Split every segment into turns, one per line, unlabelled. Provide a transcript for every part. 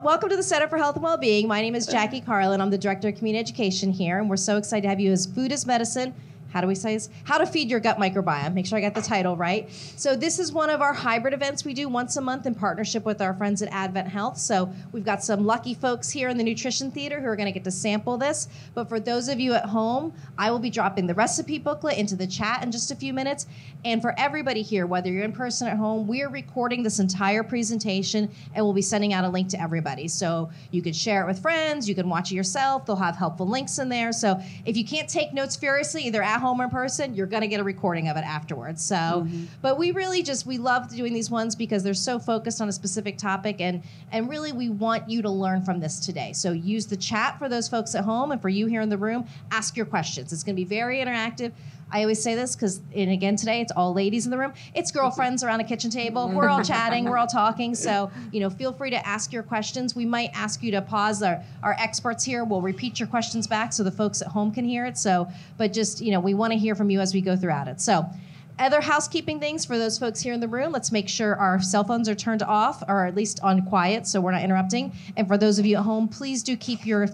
Welcome to the Center for Health and Wellbeing. My name is Jackie Carlin. I'm the Director of Community Education here, and we're so excited to have you as Food is Medicine. How do we say this? How to Feed Your Gut Microbiome. Make sure I got the title right. So this is one of our hybrid events we do once a month in partnership with our friends at Advent Health. So we've got some lucky folks here in the Nutrition Theater who are going to get to sample this. But for those of you at home, I will be dropping the recipe booklet into the chat in just a few minutes. And for everybody here, whether you're in person or at home, we are recording this entire presentation and we'll be sending out a link to everybody. So you can share it with friends, you can watch it yourself. They'll have helpful links in there. So if you can't take notes furiously, either at home or in person, you're going to get a recording of it afterwards. So, but we really we love doing these ones because they're so focused on a specific topic, and really we want you to learn from this today. So use the chat for those folks at home, and for you here in the room, ask your questions. It's going to be very interactive. I always say this because, and again today, it's all ladies in the room. It's girlfriends around a kitchen table. We're all chatting. We're all talking. So, feel free to ask your questions. We might ask you to pause. Our experts here will repeat your questions back so the folks at home can hear it. So, but just, we want to hear from you as we go throughout it. So, other housekeeping things for those folks here in the room, let's make sure our cell phones are turned off or at least on quiet so we're not interrupting. And for those of you at home, please do keep your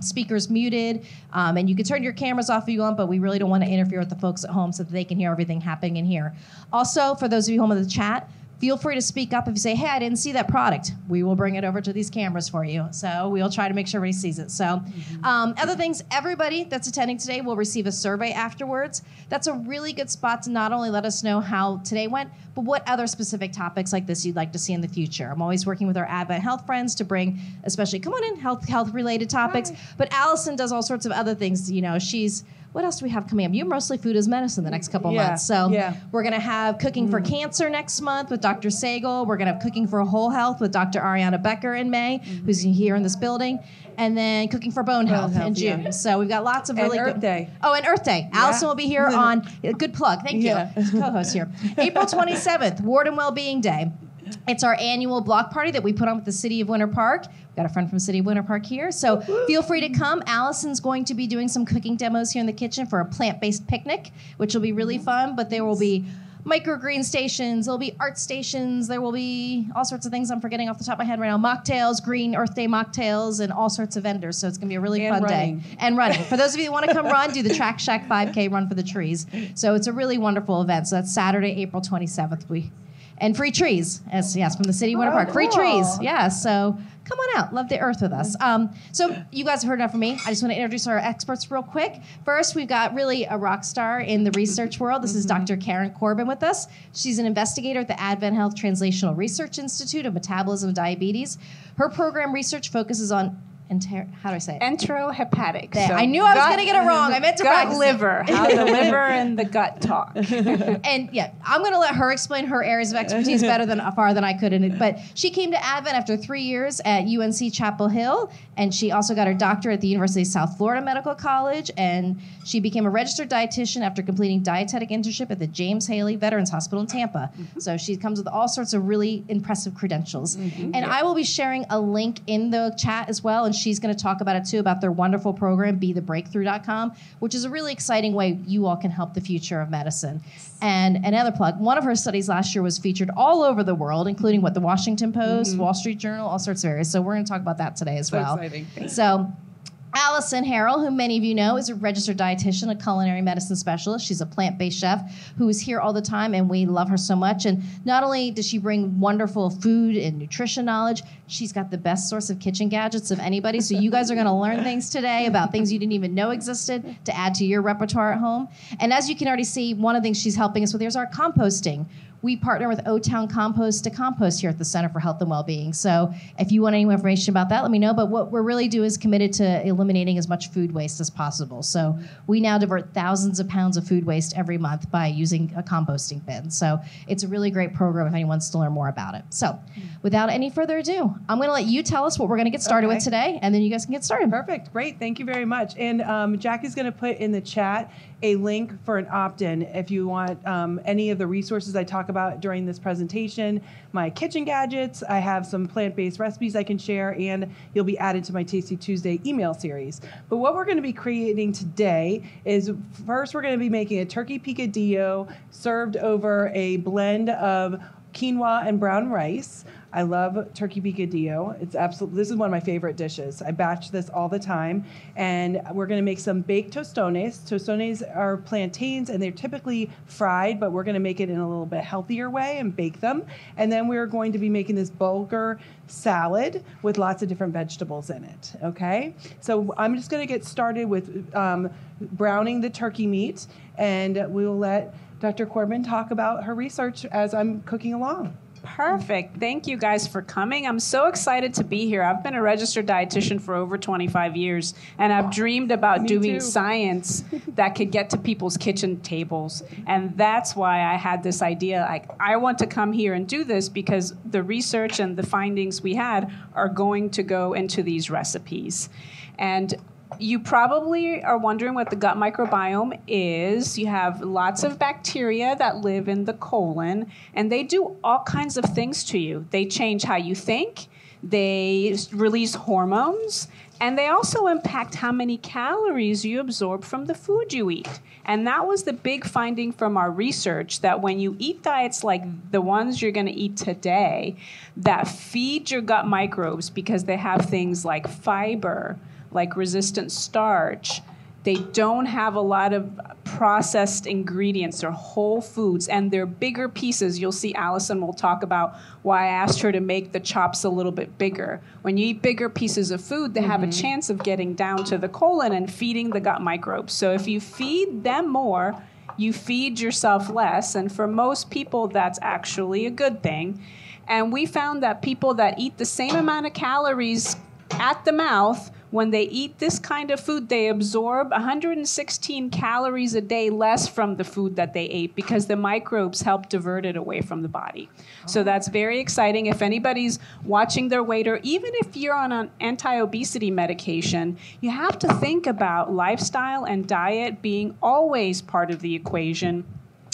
speakers muted. And you can turn your cameras off if you want, but we really don't want to interfere with the folks at home so that they can hear everything happening in here. Also, for those of you home in the chat, feel free to speak up if you say, hey, I didn't see that product. We will bring it over to these cameras for you. So we'll try to make sure everybody sees it. So other things, everybody that's attending today will receive a survey afterwards. That's a really good spot to not only let us know how today went, but what other specific topics like this you'd like to see in the future. I'm always working with our Advent Health friends to bring, especially, come on in, health-related topics. Hi. But Allison does all sorts of other things. What else do we have coming up? You're mostly Food is Medicine the next couple of months. So we're going to have Cooking for Cancer next month with Dr. Sagal. We're going to have Cooking for Whole Health with Dr. Ariana Becker in May, who's here in this building. And then Cooking for Bone Health in June. Yeah. So we've got lots of really good. Earth Day. Oh, and Earth Day. Yeah. Allison will be here on, good plug, thank you, co-host here. April 27th, Ward and Wellbeing Day. It's our annual block party that we put on with the City of Winter Park. We've got a friend from the City of Winter Park here. So feel free to come. Allison's going to be doing some cooking demos here in the kitchen for a plant-based picnic, which will be really fun. But there will be microgreen stations. There'll be art stations. There will be all sorts of things I'm forgetting off the top of my head right now. Mocktails, green Earth Day mocktails, and all sorts of vendors. So it's going to be a really fun day. And running. For those of you who want to come run, do the Track Shack 5K Run for the Trees. So it's a really wonderful event. So that's Saturday, April 27th. And free trees, yes, from the City of Winter Park. Free trees, so come on out. Love the earth with us. So you guys have heard enough from me. I just want to introduce our experts real quick. First, we've got really a rock star in the research world. This is Dr. Karen Corbin with us. She's an investigator at the Advent Health Translational Research Institute of Metabolism and Diabetes. Her program research focuses on how do I say it?
Enterohepatic.
So I knew I was going to get it wrong. I meant to practice
liver. How the liver and the gut talk.
And I'm going to let her explain her areas of expertise better than I could. But she came to Advent after 3 years at UNC Chapel Hill, and she also got her doctorate at the University of South Florida Medical College, and she became a registered dietitian after completing dietetic internship at the James Haley Veterans Hospital in Tampa. So she comes with all sorts of really impressive credentials. And I will be sharing a link in the chat as well, and she's going to talk about it too, about their wonderful program, BeTheBreakthrough.com, which is a really exciting way you all can help the future of medicine. And another plug, one of her studies last year was featured all over the world, including the Washington Post, Wall Street Journal, all sorts of areas. So we're going to talk about that today as well. Exciting. So Allison Harrell, who many of you know, is a registered dietitian, a culinary medicine specialist. She's a plant-based chef who is here all the time, and we love her so much. And not only does she bring wonderful food and nutrition knowledge, she's got the best source of kitchen gadgets of anybody. So you guys are going to learn things today about things you didn't even know existed to add to your repertoire at home. And as you can already see, one of the things she's helping us with here is our composting. We partner with O-Town Compost to compost here at the Center for Health and Wellbeing. So if you want any more information about that, let me know. But what we're really doing is committed to eliminating as much food waste as possible. So we now divert thousands of pounds of food waste every month by using a composting bin. So it's a really great program if anyone wants to learn more about it. So without any further ado, I'm going to let you tell us what we're going to get started with today, and then you guys can get started.
Perfect. Great. Thank you very much. And Jackie's going to put in the chat a link for an opt-in if you want any of the resources I talk about during this presentation, my kitchen gadgets. I have some plant-based recipes I can share, and you'll be added to my Tasty Tuesday email series. But what we're going to be creating today is, first we're going to be making a turkey picadillo served over a blend of quinoa and brown rice. I love turkey picadillo. This is one of my favorite dishes. I batch this all the time. And we're going to make some baked tostones. Tostones are plantains, and they're typically fried, but we're going to make it in a little bit healthier way and bake them. And then we're going to be making this bulgur salad with lots of different vegetables in it, okay? So I'm just going to get started with browning the turkey meat, and we'll let Dr. Corbin talk about her research as I'm cooking along.
Perfect. Thank you guys for coming. I'm so excited to be here. I've been a registered dietitian for over 25 years, and I've dreamed about doing science that could get to people's kitchen tables. And that's why I had this idea. I want to come here and do this because the research and the findings we had are going to go into these recipes. And you probably are wondering what the gut microbiome is. You have lots of bacteria that live in the colon, and they do all kinds of things to you. They change how you think, they release hormones, and they also impact how many calories you absorb from the food you eat. And that was the big finding from our research, that when you eat diets like the ones you're going to eat today that feed your gut microbes, because they have things like fiber, like resistant starch. They don't have a lot of processed ingredients. They're whole foods, and they're bigger pieces. You'll see Allison will talk about why I asked her to make the chops a little bit bigger. When you eat bigger pieces of food, they have a chance of getting down to the colon and feeding the gut microbes. So if you feed them more, you feed yourself less, and for most people, that's actually a good thing. And we found that people that eat the same amount of calories at the mouth, when they eat this kind of food, they absorb 116 calories a day less from the food that they ate, because the microbes help divert it away from the body. So that's very exciting. If anybody's watching their weight, or even if you're on an anti-obesity medication, you have to think about lifestyle and diet being always part of the equation.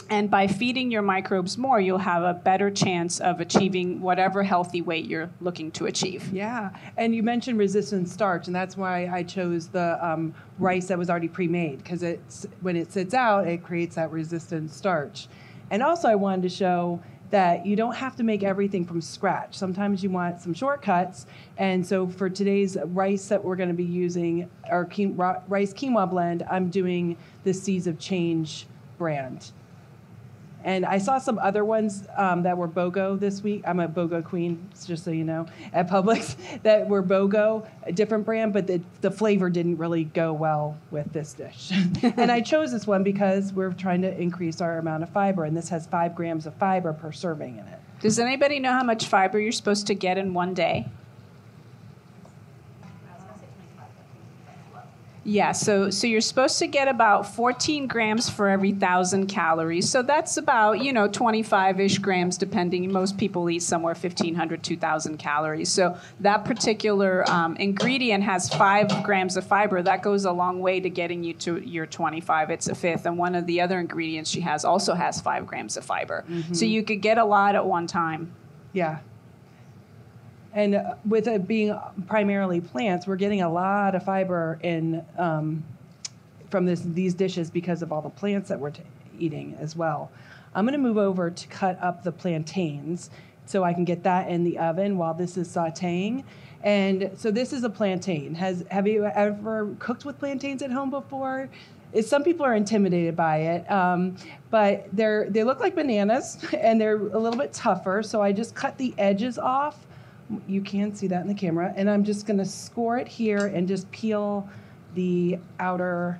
And by feeding your microbes more, you'll have a better chance of achieving whatever healthy weight you're looking to achieve.
Yeah, and you mentioned resistant starch, and that's why I chose the rice that was already pre-made, because when it sits out, it creates that resistant starch. And also I wanted to show that you don't have to make everything from scratch. Sometimes you want some shortcuts, and so for today's rice that we're going to be using, our rice quinoa blend, I'm doing the Seeds of Change brand. And I saw some other ones that were BOGO this week. I'm a BOGO queen, just so you know, at Publix, that were BOGO, a different brand, but the flavor didn't really go well with this dish. And I chose this one because we're trying to increase our amount of fiber, and this has 5 grams of fiber per serving in it.
Does anybody know how much fiber you're supposed to get in one day? Yeah, so you're supposed to get about 14 grams for every 1,000 calories. So that's about, 25-ish grams, depending. Most people eat somewhere 1,500, 2,000 calories. So that particular ingredient has 5 grams of fiber. That goes a long way to getting you to your 25. It's a fifth. And one of the other ingredients she has also has 5 grams of fiber. Mm-hmm. So you could get a lot at one time.
Yeah. And with it being primarily plants, we're getting a lot of fiber in from these dishes because of all the plants that we're eating as well. I'm going to move over to cut up the plantains so I can get that in the oven while this is sautéing. And so this is a plantain. Have you ever cooked with plantains at home before? Some people are intimidated by it, but they look like bananas, and they're a little bit tougher. So I just cut the edges off. You can see that in the camera. And I'm just going to score it here and just peel the outer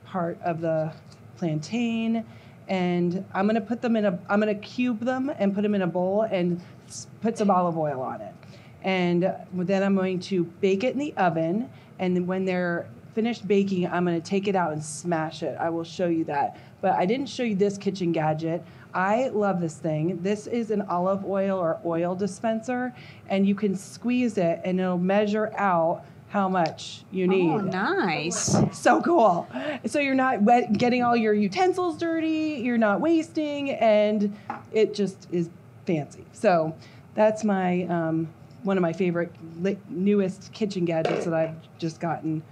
part of the plantain. And I'm going to put them I'm going to cube them and put them in a bowl and put some olive oil on it. And then I'm going to bake it in the oven. And then when they're finished baking, I'm going to take it out and smash it. I will show you that. But I didn't show you this kitchen gadget. I love this thing. This is an olive oil or oil dispenser, and you can squeeze it, and it'll measure out how much you need.
Oh, nice.
So cool. So you're not getting all your utensils dirty, you're not wasting, and it just is fancy. So that's my one of my favorite newest kitchen gadgets that I've just gotten.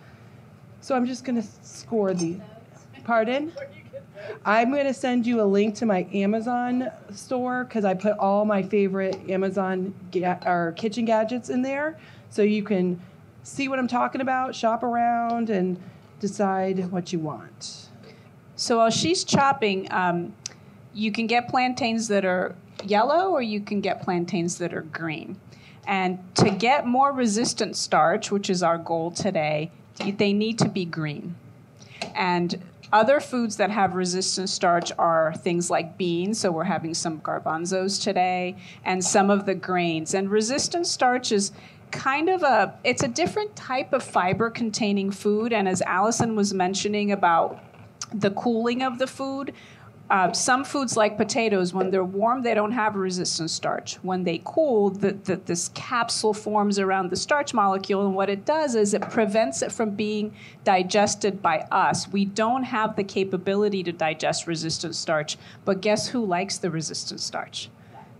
So I'm just going to score the... Pardon? I'm going to send you a link to my Amazon store because I put all my favorite Amazon or kitchen gadgets in there, so you can see what I'm talking about, shop around, and decide what you want.
So while she's chopping, you can get plantains that are yellow or you can get plantains that are green. And to get more resistant starch, which is our goal today, they need to be green. And other foods that have resistant starch are things like beans, so we're having some garbanzos today, and some of the grains. And resistant starch is kind of it's a different type of fiber-containing food, and as Allison was mentioning about the cooling of the food, some foods like potatoes, when they're warm, they don't have a resistant starch. When they cool, this capsule forms around the starch molecule, and what it does is it prevents it from being digested by us. We don't have the capability to digest resistant starch, but guess who likes the resistant starch?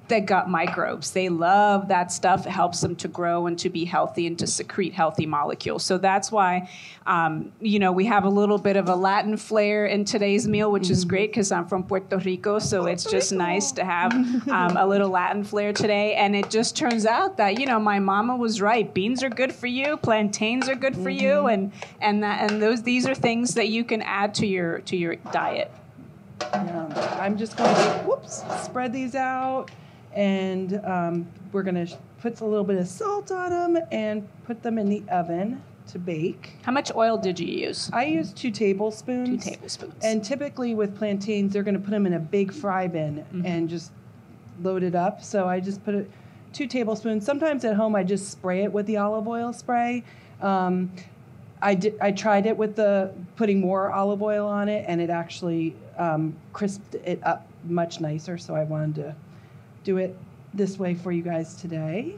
The gut microbes. They love that stuff. It helps them to grow and to be healthy and to secrete healthy molecules. So that's why, we have a little bit of a Latin flair in today's meal, which is great because I'm from Puerto Rico. So it's just nice to have a little Latin flair today. And it just turns out that, my mama was right. Beans are good for you. Plantains are good for you. And these are things that you can add to your diet.
I'm just going to spread these out. And we're going to put a little bit of salt on them and put them in the oven to bake.
How much oil did you use?
I used 2 tablespoons.
2 tablespoons.
And typically with plantains, they're going to put them in a big fry bin and just load it up. So I just put 2 tablespoons. Sometimes at home, I just spray it with the olive oil spray. I tried it with putting more olive oil on it, and it actually crisped it up much nicer. So I wanted to do it this way for you guys today.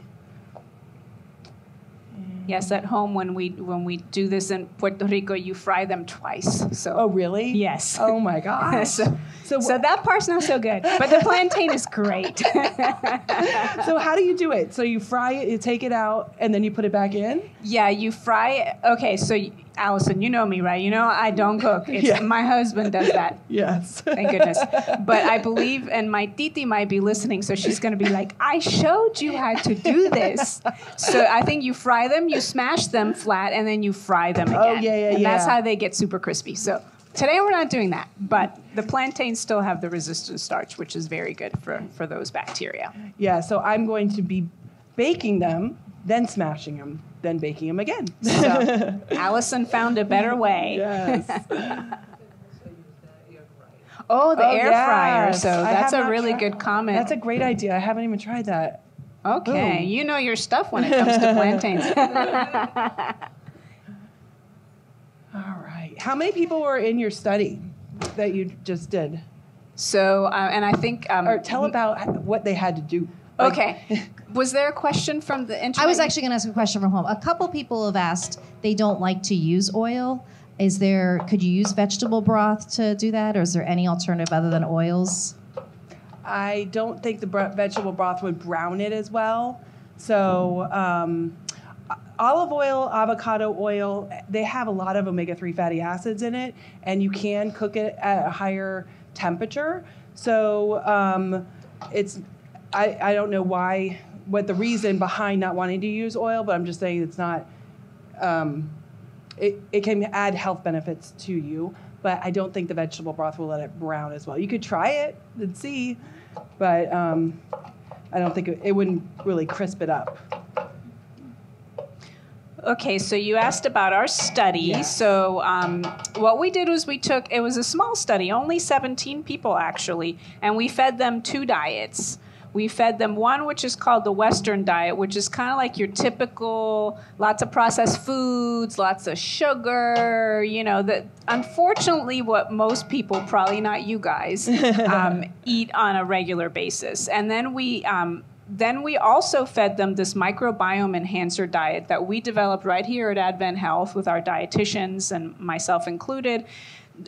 Yes, at home when we do this in Puerto Rico, you fry them twice. So.
Oh, really?
Yes.
Oh my gosh.
So that part's not so good, but the plantain is great.
So how do you do it? So you fry it, you take it out, and then you put it back in?
Yeah, you fry it. Okay, so Allison, you know me, right? You know I don't cook. My husband does that.
Yes.
Thank goodness. But I believe, and my titi might be listening, so she's going to be like, I showed you how to do this. So I think you fry them, you smash them flat, and then you fry them again.
Oh, yeah.
And that's how they get super crispy. So today we're not doing that, but the plantains still have the resistant starch, which is very good for those bacteria.
Yeah, so I'm going to be baking them, then smashing them, then baking them again.
So Allison found a better way.
Yes.
The air fryer. So that's a really good comment.
That's a great idea. I haven't even tried that.
Okay,
Boom.
You know your stuff when it comes to plantains.
All right. How many people were in your study that you just did?
So, and I think...
or tell about what they had to do.
Okay. Was there a question from the internet?
I was actually going to ask a question from home. A couple people have asked they don't like to use oil. Could you use vegetable broth to do that, or is there any alternative other than oils?
I don't think the vegetable broth would brown it as well. So olive oil, avocado oil, they have a lot of omega-3 fatty acids in it, and you can cook it at a higher temperature. So I don't know what the reason behind not wanting to use oil, but I'm just saying it's not, it can add health benefits to you, but I don't think the vegetable broth will let it brown as well. You could try it and see, but I don't think it wouldn't really crisp it up.
Okay, so you asked about our study.
Yes.
So what we did was it was a small study, only 17 people actually, and we fed them 2 diets. We fed them one, which is called the Western diet, which is kind of like your typical, lots of processed foods, lots of sugar, unfortunately what most people, probably not you guys, eat on a regular basis. And then we also fed them this microbiome enhancer diet that we developed right here at Advent Health with our dietitians and myself included.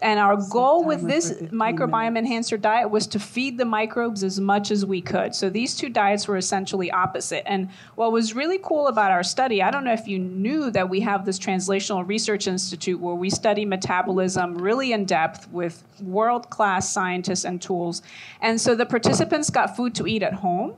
And our goal with this microbiome enhancer diet was to feed the microbes as much as we could. So these two diets were essentially opposite. And what was really cool about our study, I don't know if you knew that we have this Translational Research Institute where we study metabolism really in depth with world-class scientists and tools. And so the participants got food to eat at home.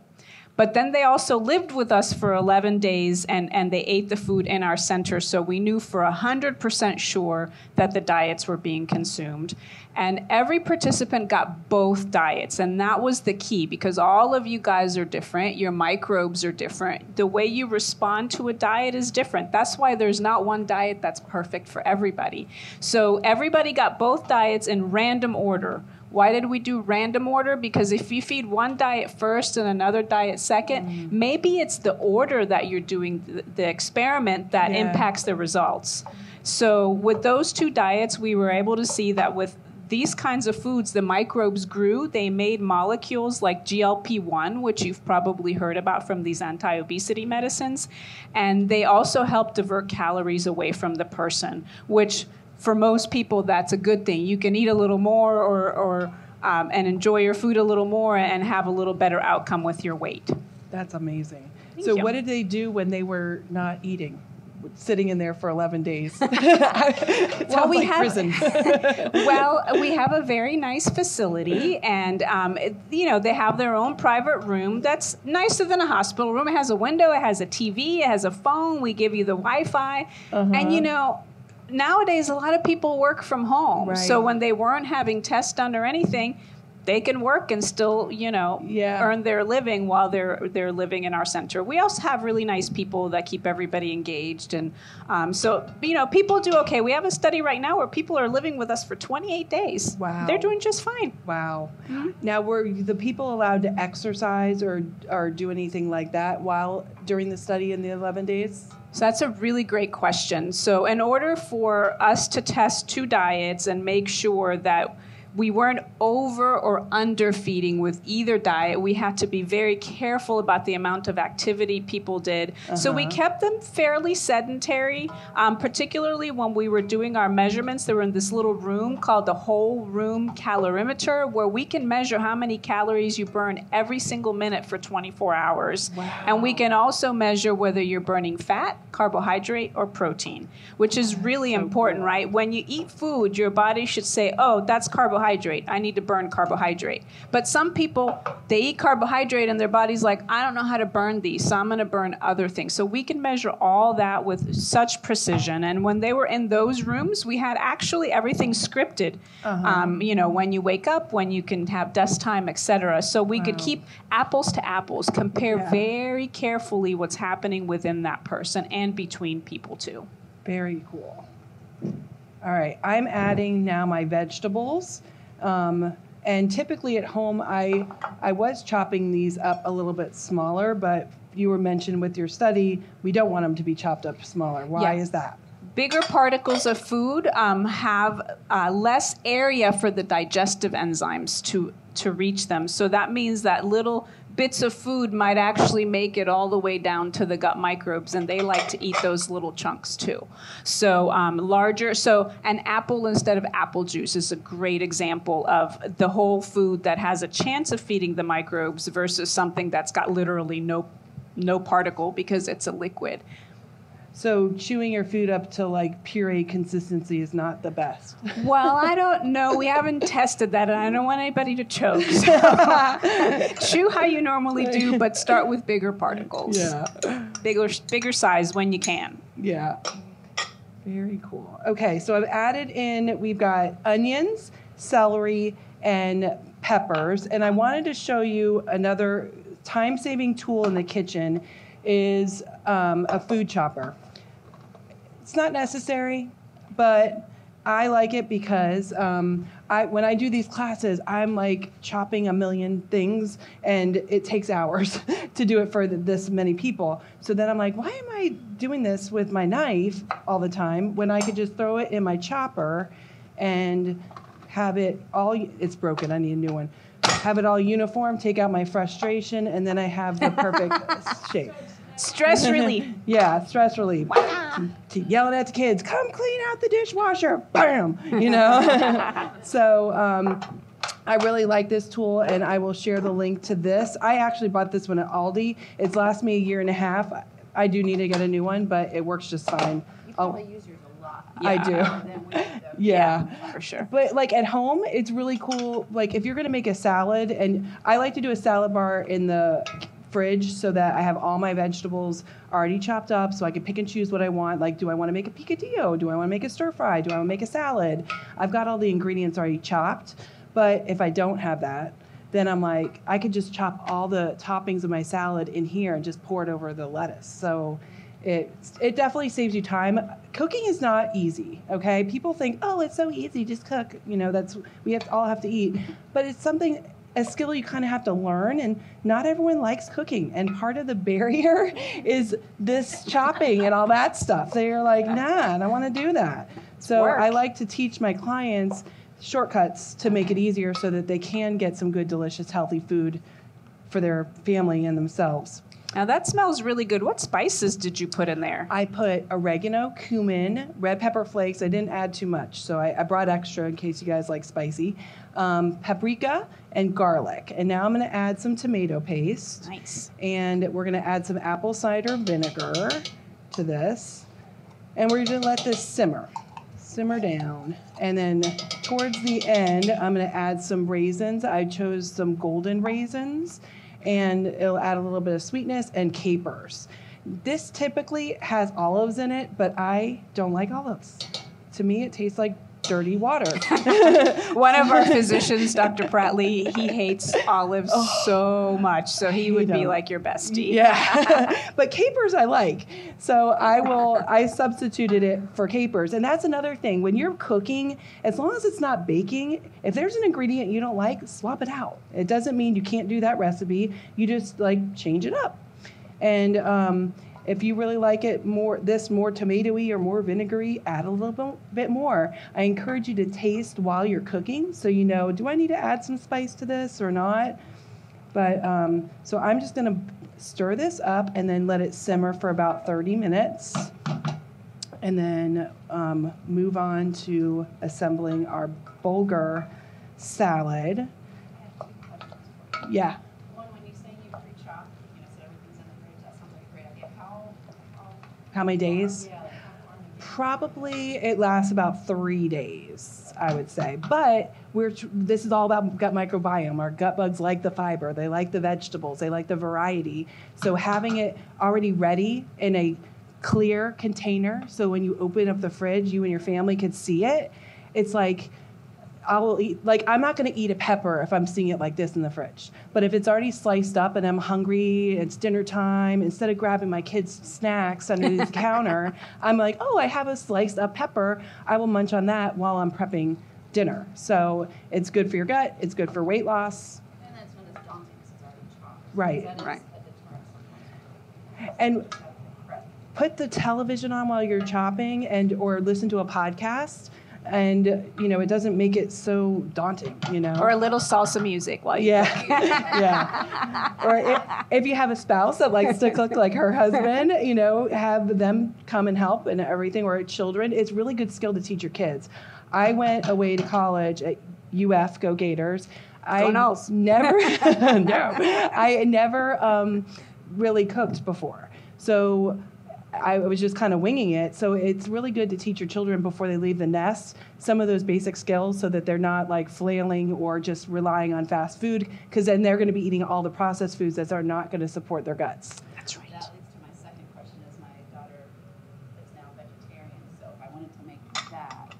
But then they also lived with us for 11 days, and they ate the food in our center, so we knew for 100% sure that the diets were being consumed. And every participant got both diets, and that was the key, because all of you guys are different. Your microbes are different. The way you respond to a diet is different. That's why there's not one diet that's perfect for everybody. So everybody got both diets in random order. Why did we do random order? Because if you feed one diet first and another diet second, maybe it's the order that you're doing the experiment that impacts the results. So with those two diets, we were able to see that with these kinds of foods, the microbes grew. They made molecules like GLP-1, which you've probably heard about from these anti-obesity medicines. And they also help divert calories away from the person, which for most people, that's a good thing. You can eat a little more and enjoy your food a little more and have a little better outcome with your weight.
That's amazing.
Thank
So
you.
what did they do when they were not eating? Sitting in there for 11 days. Well,
we
like
have
prison.
Well, we have a very nice facility, and they have their own private room. That's nicer than a hospital room. It has a window, it has a TV, it has a phone. We give you the Wi-Fi, and nowadays a lot of people work from home.
Right.
So when they weren't having tests done or anything, they can work and still, earn their living while they're living in our center. We also have really nice people that keep everybody engaged. And people do okay. We have a study right now where people are living with us for 28 days.
Wow.
They're doing just fine.
Wow. Now, were the people allowed to exercise or do anything like that during the study in the 11 days?
So that's a really great question. So in order for us to test two diets and make sure that we weren't over or under feeding with either diet, we had to be very careful about the amount of activity people did. So we kept them fairly sedentary, particularly when we were doing our measurements. They were in this little room called the whole room calorimeter, where we can measure how many calories you burn every single minute for 24 hours.
Wow.
And we can also measure whether you're burning fat, carbohydrate, or protein, which is really important, right? When you eat food, your body should say, oh, that's carbohydrate. I need to burn carbohydrate. But some people, they eat carbohydrate and their body's like, I don't know how to burn these, so I'm going to burn other things. So we can measure all that with such precision. And when they were in those rooms, we had actually everything scripted. When you wake up, when you can have desk time, etc. So we could keep apples to apples, compare very carefully what's happening within that person and between people too.
Very cool. All right, I'm adding now my vegetables. And typically at home, I was chopping these up a little bit smaller, but you were mentioned with your study, we don't want them to be chopped up smaller. Why is that?
Bigger particles of food have less area for the digestive enzymes to reach them. So that means that little bits of food might actually make it all the way down to the gut microbes, and they like to eat those little chunks too. So an apple instead of apple juice is a great example of the whole food that has a chance of feeding the microbes versus something that's got literally no particle because it's a liquid.
So chewing your food up to like puree consistency is not the best.
Well, I don't know. We haven't tested that, and I don't want anybody to choke. So chew how you normally do, but start with bigger particles.
Yeah.
Bigger size when you can.
Yeah. Very cool. Okay, so I've added in, we've got onions, celery, and peppers. And I wanted to show you another time-saving tool in the kitchen is a food chopper. It's not necessary, but I like it because when I do these classes, I'm like chopping a million things, and it takes hours to do it for this many people. So then I'm like, why am I doing this with my knife all the time when I could just throw it in my chopper and have it all, it's broken, I need a new one. Have it all uniform, take out my frustration, and then I have the perfect shape.
Stress relief.
Yeah, stress relief. Yelling at the kids, come clean out the dishwasher. Bam! You know? So I really like this tool, and I will share the link to this. I actually bought this one at Aldi. It's lasted me a year and a half. I do need to get a new one, but it works just fine.
You probably use yours a lot.
I do. Yeah,
for sure.
But like at home, it's really cool. Like if you're gonna make a salad, and I like to do a salad bar in the fridge so that I have all my vegetables already chopped up, so I can pick and choose what I want. Like, do I want to make a picadillo? Do I want to make a stir fry? Do I want to make a salad? I've got all the ingredients already chopped. But if I don't have that, then I'm like, I could just chop all the toppings of my salad in here and just pour it over the lettuce. So it definitely saves you time. Cooking is not easy, okay? People think, oh, it's so easy, just cook. You know, we all have to eat. But it's something, a skill you kind of have to learn, and not everyone likes cooking. And part of the barrier is this chopping and all that stuff. They're like, nah, I don't want to do that. So I like to teach my clients shortcuts to make it easier so that they can get some good, delicious, healthy food for their family and themselves.
Now that smells really good. What spices did you put in there?
I put oregano, cumin, red pepper flakes. I didn't add too much, so I brought extra in case you guys like spicy. Paprika and garlic. And now I'm going to add some tomato paste.
Nice.
And we're going to add some apple cider vinegar to this. And we're going to let this simmer down. And then towards the end, I'm going to add some raisins. I chose some golden raisins, and it'll add a little bit of sweetness, and capers. This typically has olives in it, but I don't like olives. To me, it tastes like dirty water.
One of our physicians, Dr. Pratley, he hates olives so much, so he would be like your bestie.
Yeah, but capers I like, so I substituted it for capers. And that's another thing, when you're cooking, as long as it's not baking, if there's an ingredient you don't like, swap it out. It doesn't mean you can't do that recipe, you just like change it up. And if you really like it more tomatoey or more vinegary, add a little bit more. I encourage you to taste while you're cooking, so you know, do I need to add some spice to this or not? But so I'm just going to stir this up and then let it simmer for about 30 minutes, and then move on to assembling our bulgur salad. Yeah. How many days? Probably it lasts about 3 days, I would say. But this is all about gut microbiome. Our gut bugs like the fiber. They like the vegetables. They like the variety. So having it already ready in a clear container, so when you open up the fridge, you and your family could see it, it's like, I'm not going to eat a pepper if I'm seeing it like this in the fridge. But if it's already sliced up and I'm hungry, it's dinner time, instead of grabbing my kids' snacks under the counter, I'm like, oh, I have a sliced up pepper. I will munch on that while I'm prepping dinner. So it's good for your gut. It's good for weight loss.
And that's when it's daunting because it's already chopped.
Right.
Right.
And put the television on while you're chopping, or listen to a podcast. And, you know, it doesn't make it so daunting, you know.
Or a little salsa music while you cook.
Yeah. Or if you have a spouse that likes to cook like her husband, you know, have them come and help and everything, or children. It's really good skill to teach your kids. I went away to college at UF, go Gators. I never really cooked before. So I was just kind of winging it. So it's really good to teach your children before they leave the nest some of those basic skills, so that they're not like flailing or just relying on fast food, because then they're going to be eating all the processed foods that are not going to support their guts.
That's right.
That leads to my second question, is my daughter is now vegetarian, so if I wanted to make that,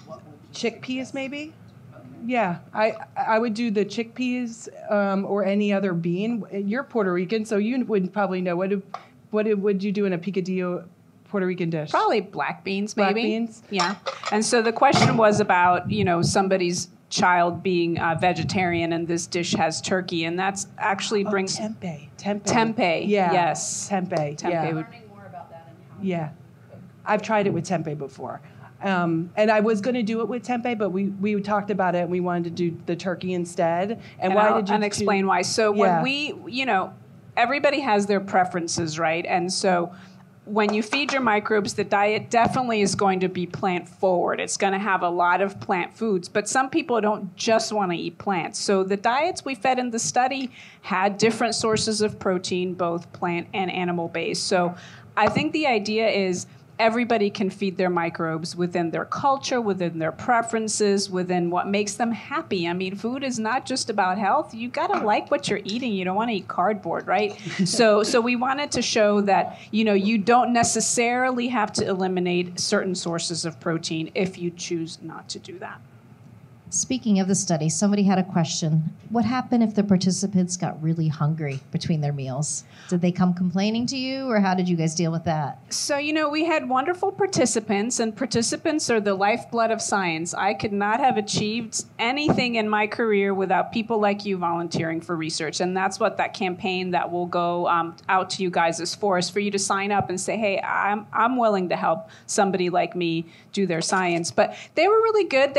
what would you
Chickpeas
suggest?
maybe?
Okay.
Yeah, I would do the chickpeas or any other bean. You're Puerto Rican, so you would probably know. What would you do in a picadillo Puerto Rican dish?
Probably black beans, maybe.
Black beans?
Yeah. And so the question was about, you know, somebody's child being vegetarian, and this dish has turkey, and that's actually brings
tempeh.
Tempeh.
Yeah.
Yes.
Tempeh.
Tempeh
Yeah.
would-
Learning more about that and how.
Yeah. I've tried it with tempeh before. And I was going to do it with tempeh, but we talked about it and we wanted to do the turkey instead. And why did you
explain why? So
Yeah.
when we, you know, everybody has their preferences, right? And so when you feed your microbes, the diet definitely is going to be plant forward. It's going to have a lot of plant foods, but some people don't just want to eat plants. So the diets we fed in the study had different sources of protein, both plant and animal based. So I think the idea is everybody can feed their microbes within their culture, within their preferences, within what makes them happy. I mean, food is not just about health. You got to like what you're eating. You don't want to eat cardboard, right? So we wanted to show that, you don't necessarily have to eliminate certain sources of protein if you choose not to do that.
Speaking of the study, somebody had a question. What happened if the participants got really hungry between their meals? Did they come complaining to you, or how did you guys deal with that?
So, we had wonderful participants, and participants are the lifeblood of science. I could not have achieved anything in my career without people like you volunteering for research, and that's what that campaign that will go out to you guys is for you to sign up and say, hey, I'm willing to help somebody like me do their science. But they were really good.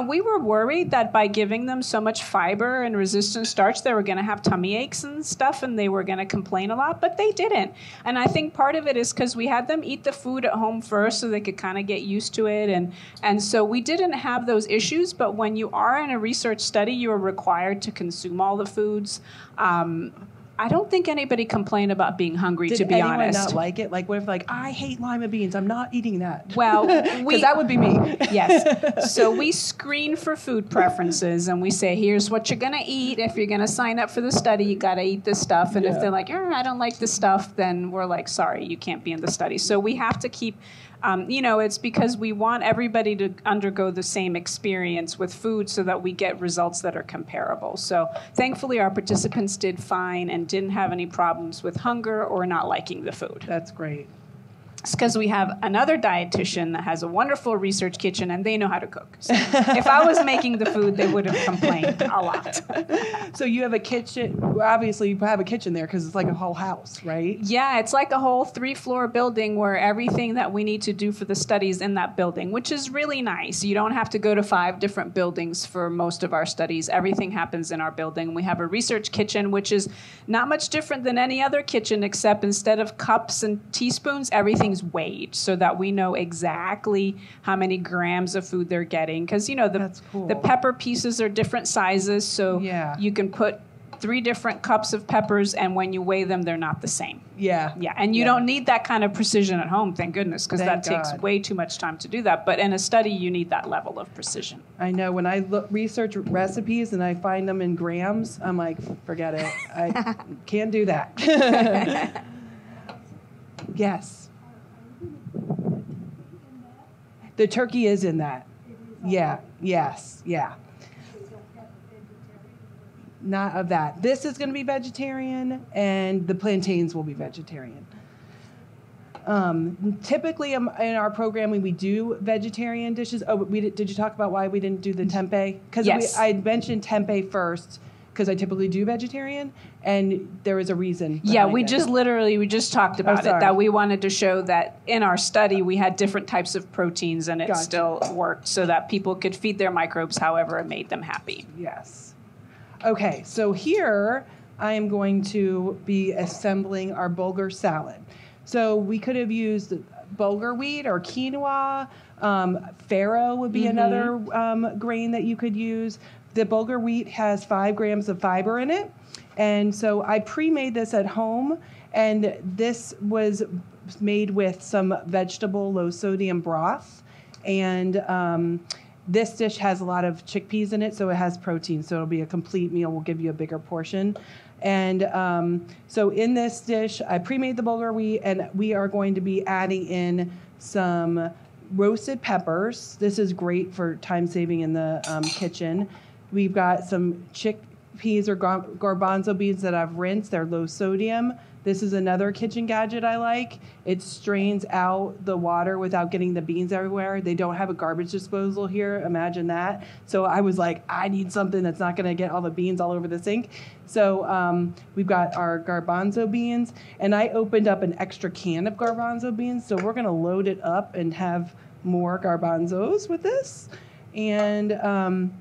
We were worried that by giving them so much fiber and resistant starch, they were going to have tummy aches and stuff, and they were going to complain a lot, but they didn't. And I think part of it is because we had them eat the food at home first so they could kind of get used to it. And so we didn't have those issues, but when you are in a research study, you are required to consume all the foods. I don't think anybody complained about being hungry, to be honest.
Did anyone not like it? Like, what if, I hate lima beans. I'm not eating that.
Well,
because that would be me.
Yes. So we screen for food preferences, and we say, here's what you're going to eat. If you're going to sign up for the study, you got to eat this stuff. And if they're like, I don't like this stuff, then we're like, sorry, you can't be in the study. So we have to keep... it's because we want everybody to undergo the same experience with food so that we get results that are comparable. So thankfully, our participants did fine and didn't have any problems with hunger or not liking the food.
That's great.
It's because we have another dietitian that has a wonderful research kitchen, and they know how to cook. So if I was making the food, they would have complained a lot.
So you have a kitchen. Obviously, you have a kitchen there because it's like a whole house, right?
Yeah, it's like a whole 3-floor building where everything that we need to do for the studies in that building, which is really nice. You don't have to go to 5 different buildings for most of our studies. Everything happens in our building. We have a research kitchen, which is not much different than any other kitchen, except instead of cups and teaspoons, everything's weighed so that we know exactly how many grams of food they're getting. Because, the pepper pieces are different sizes, so you can put 3 different cups of peppers, and when you weigh them, they're not the same. Yeah, and you don't need that kind of precision at home, thank goodness, because that takes way too much time to do that. But in a study, you need that level of precision.
I know. When I research recipes and I find them in grams, I'm like, forget it. I can't do that. Yes. The turkey is in that. Yeah. Yes. Yeah. Not of that. This is going to be vegetarian, and the plantains will be vegetarian. Typically, in our programming, we do vegetarian dishes. Oh, did you talk about why we didn't do the tempeh? Because I mentioned tempeh first, because I typically do vegetarian, and there is a reason.
Yeah, we just talked about it, that we wanted to show that in our study we had different types of proteins, and it still worked so that people could feed their microbes however it made them happy.
Yes. Okay, so here I am going to be assembling our bulgur salad. So we could have used bulgur wheat or quinoa. Farro would be another grain that you could use. The bulgur wheat has 5 grams of fiber in it. And so I pre-made this at home, and this was made with some vegetable low-sodium broth. And this dish has a lot of chickpeas in it, so it has protein. So it'll be a complete meal. We'll give you a bigger portion. And so in this dish, I pre-made the bulgur wheat, and we are going to be adding in some roasted peppers. This is great for time saving in the kitchen. We've got some chickpeas or garbanzo beans that I've rinsed. They're low sodium. This is another kitchen gadget I like. It strains out the water without getting the beans everywhere. They don't have a garbage disposal here. Imagine that. So I was like, I need something that's not going to get all the beans all over the sink. So we've got our garbanzo beans. And I opened up an extra can of garbanzo beans. So we're going to load it up and have more garbanzos with this. And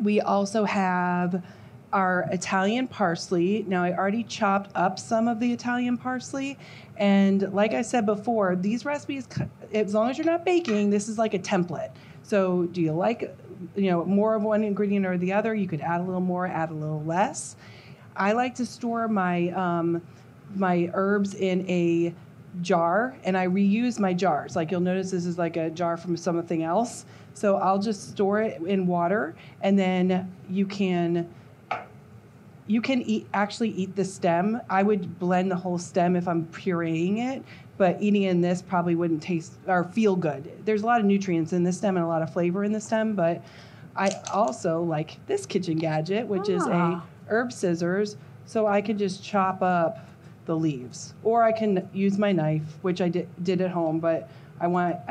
we also have our Italian parsley. Now, I already chopped up some of the Italian parsley. And like I said before, these recipes, as long as you're not baking, this is like a template. So do you like, more of one ingredient or the other? You could add a little more, add a little less. I like to store my my herbs in a jar, and I reuse my jars. Like you'll notice this is like a jar from something else. So I'll just store it in water, and then you can actually eat the stem. I would blend the whole stem if I'm pureeing it, but eating in this probably wouldn't taste or feel good. There's a lot of nutrients in the stem and a lot of flavor in the stem, but I also like this kitchen gadget, which is a herb scissors, so I can just chop up the leaves. Or I can use my knife, which I did at home, but I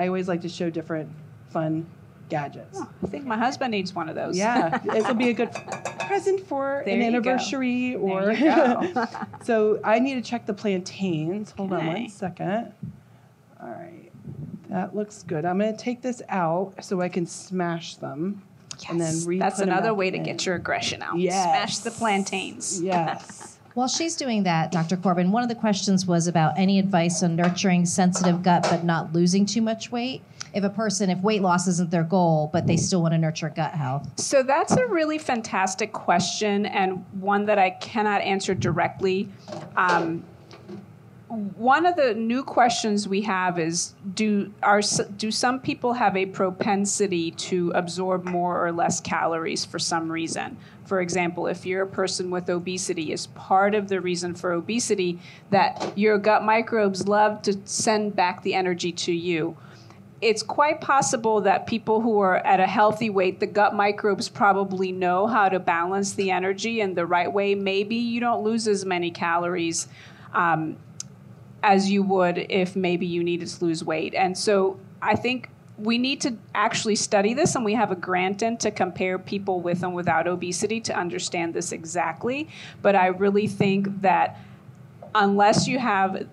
always like to show different fun gadgets.
I think my husband needs one of those.
Yeah, it'll be a good present for an anniversary or.
There you go.
So I need to check the plantains. Hold on
Okay.
1 second. All right, that looks good. I'm going to take this out so I can smash them.
Yes,
And then
that's
re-put 'em
another
back
way to
in.
get your aggression out.
Yes.
Smash the plantains.
Yes.
While she's doing that, Dr. Corbin, one of the questions was about any advice on nurturing sensitive gut but not losing too much weight. If weight loss isn't their goal, but they still want to nurture gut health.
So that's a really fantastic question, and one that I cannot answer directly. One of the new questions we have is, do some people have a propensity to absorb more or less calories for some reason? For example, if you're a person with obesity, is part of the reason for obesity that your gut microbes love to send back the energy to you? It's quite possible that people who are at a healthy weight, the gut microbes probably know how to balance the energy in the right way. Maybe you don't lose as many calories as you would if maybe you needed to lose weight. And so I think we need to actually study this, and we have a grant in to compare people with and without obesity to understand this exactly. But I really think that unless you have,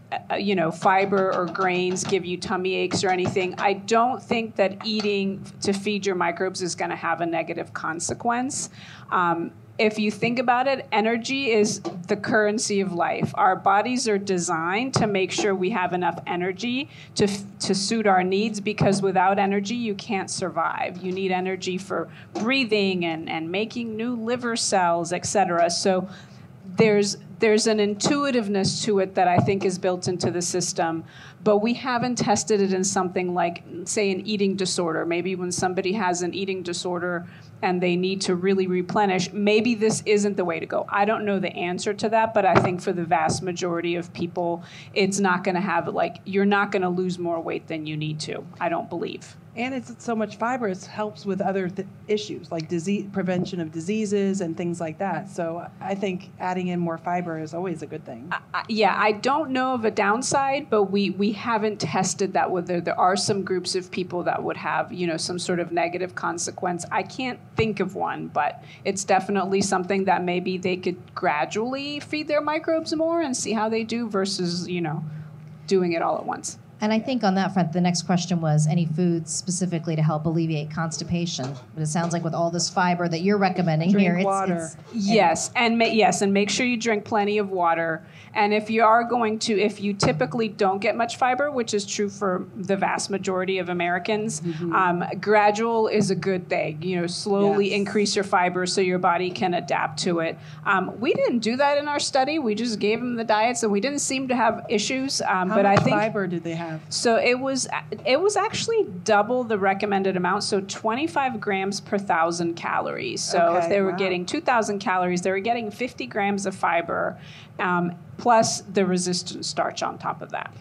fiber or grains give you tummy aches or anything, I don't think that eating to feed your microbes is going to have a negative consequence. If you think about it, energy is the currency of life. Our bodies are designed to make sure we have enough energy to suit our needs, because without energy, you can't survive. You need energy for breathing and making new liver cells, et cetera. So there's an intuitiveness to it that I think is built into the system, but we haven't tested it in something like, say, an eating disorder. Maybe when somebody has an eating disorder and they need to really replenish, maybe this isn't the way to go. I don't know the answer to that, but I think for the vast majority of people, it's not going to have, you're not going to lose more weight than you need to, I don't believe.
And it's so much fiber, it helps with other issues like prevention of diseases and things like that. So I think adding in more fiber is always a good thing.
I don't know of a downside, but we haven't tested that, whether there are some groups of people that would have, some sort of negative consequence. I can't think of one, but it's definitely something that maybe they could gradually feed their microbes more and see how they do versus, doing it all at once.
And I think on that front, the next question was any foods specifically to help alleviate constipation. But it sounds like with all this fiber that you're recommending
Drink
here,
water.
Yes, and make sure you drink plenty of water. And if you typically don't get much fiber, which is true for the vast majority of Americans, gradual is a good thing. Slowly increase your fiber so your body can adapt to it. We didn't do that in our study. We just gave them the diets, and we didn't seem to have issues.
How
but
much
I think
fiber did they have?
So it was actually double the recommended amount, so 25 grams per 1,000 calories. So if they were getting 2,000 calories, they were getting 50 grams of fiber, plus the resistant starch on top of that.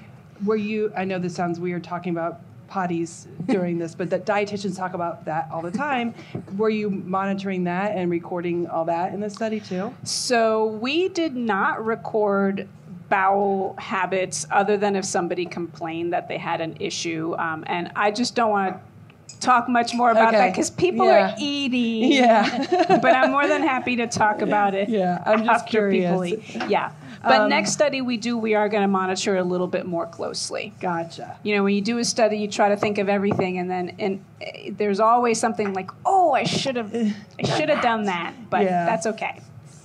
I know this sounds weird talking about potties during this, but the dietitians talk about that all the time. Were you monitoring that and recording all that in the study too?
So we did not record bowel habits other than if somebody complained that they had an issue. And I just don't want to talk much more about that because people are eating.
Yeah.
But I'm more than happy to talk about it.
Yeah, I'm just curious.
People eat. Yeah. But next study we are going to monitor a little bit more closely.
Gotcha.
When you do a study, you try to think of everything, and there's always something like, oh, I should have done that, but that's okay.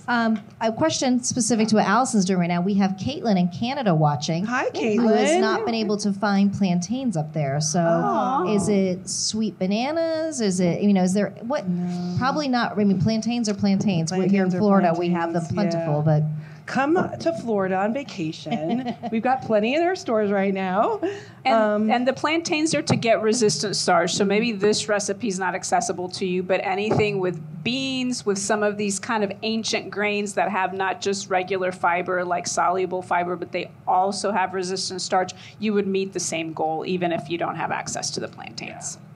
A question specific to what Allison's doing right now. We have Caitlin in Canada watching.
Hi, Caitlin.
Who has not been able to find plantains up there. So is it sweet bananas? Is it, is there, what? No. Probably not. I mean, plantains are plantains. We're here in Florida. We have them plentiful, but.
Come to Florida on vacation. We've got plenty in our stores right now.
And the plantains are to get resistant starch. So maybe this recipe is not accessible to you, but anything with beans, with some of these kind of ancient grains that have not just regular fiber, like soluble fiber, but they also have resistant starch, you would meet the same goal even if you don't have access to the plantains.
Yeah.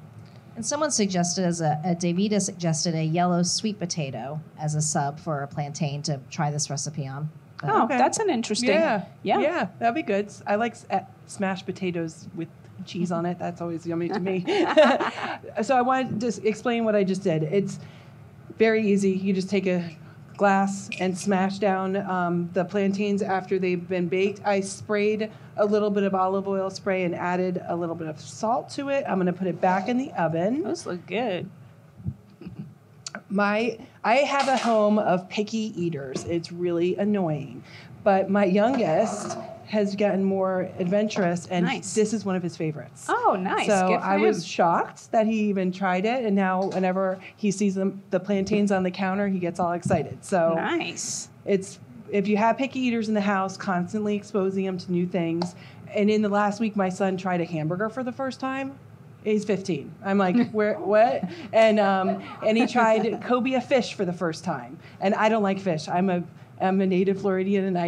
And someone suggested, Davida suggested a yellow sweet potato as a sub for a plantain to try this recipe on.
Okay. That's an interesting.
Yeah, that'd be good. I like smashed potatoes with cheese on it. That's always yummy to me. So I wanted to explain what I just did. It's very easy. You just take a glass and smash down the plantains after they've been baked. I sprayed a little bit of olive oil spray and added a little bit of salt to it. I'm going to put it back in the oven.
Those look good.
I have a home of picky eaters. It's really annoying. But my youngest has gotten more adventurous, and this is one of his favorites.
Oh, nice.
So
good for
I
him.
was shocked that he even tried it, and now whenever he sees the plantains on the counter, he gets all excited. So
nice.
It's, if you have picky eaters in the house, constantly exposing them to new things. And in the last week, my son tried a hamburger for the first time. He's 15. I'm like, where, what? And he tried cobia fish for the first time. And I don't like fish. I'm a native Floridian, and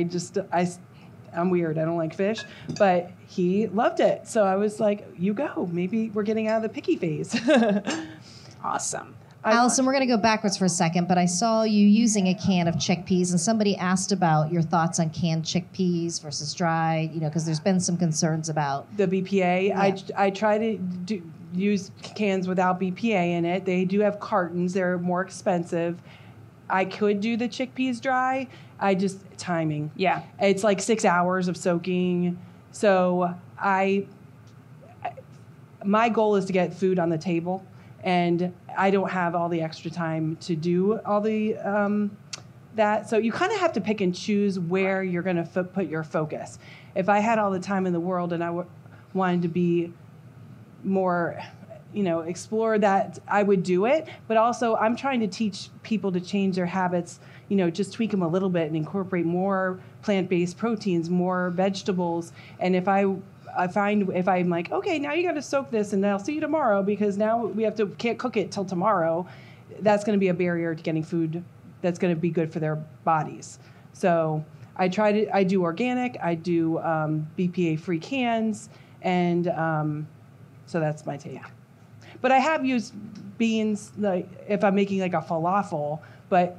I'm weird. I don't like fish. But he loved it. So I was like, you go. Maybe we're getting out of the picky phase.
Awesome.
Allison, we're going to go backwards for a second, but I saw you using a can of chickpeas, and somebody asked about your thoughts on canned chickpeas versus dried, because there's been some concerns about
the BPA.
Yeah.
I try to use cans without BPA in it. They do have cartons. They're more expensive. I could do the chickpeas dry. Timing.
Yeah.
It's like 6 hours of soaking. So my goal is to get food on the table. And I don't have all the extra time to do all the that. So you kind of have to pick and choose where you're going to put your focus. If I had all the time in the world and I wanted to be more, explore that, I would do it. But also I'm trying to teach people to change their habits, just tweak them a little bit and incorporate more plant-based proteins, more vegetables. And if I find if I'm like, okay, now you got to soak this and I'll see you tomorrow because now can't cook it till tomorrow, that's going to be a barrier to getting food that's going to be good for their bodies. So I do organic, I do BPA-free cans, and so that's my take. Yeah. But I have used beans, like if I'm making like a falafel, but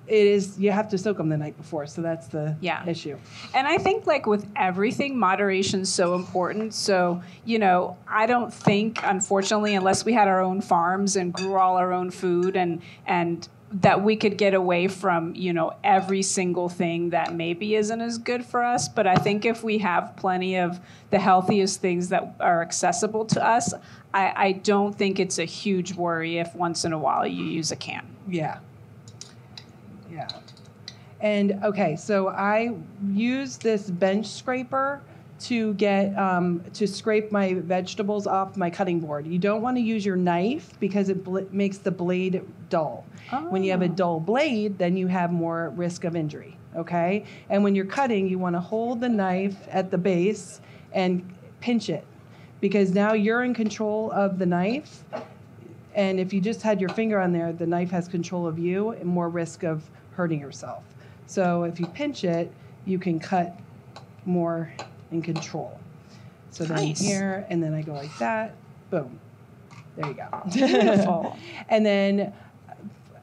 you have to soak them the night before, so that's the issue.
And I think like with everything, moderation is so important. So, I don't think, unfortunately, unless we had our own farms and grew all our own food and that we could get away from, every single thing that maybe isn't as good for us. But I think if we have plenty of the healthiest things that are accessible to us, I don't think it's a huge worry if once in a while you use a can.
Yeah. Yeah. And okay, so I use this bench scraper to get to scrape my vegetables off my cutting board. You don't want to use your knife because it makes the blade dull. Oh. When you have a dull blade, then you have more risk of injury, okay? And when you're cutting, you want to hold the knife at the base and pinch it because now you're in control of the knife. And if you just had your finger on there, the knife has control of you and more risk of hurting yourself. So if you pinch it, you can cut more in control. So then here, and then I go like that, boom. There you go.
Beautiful.
And then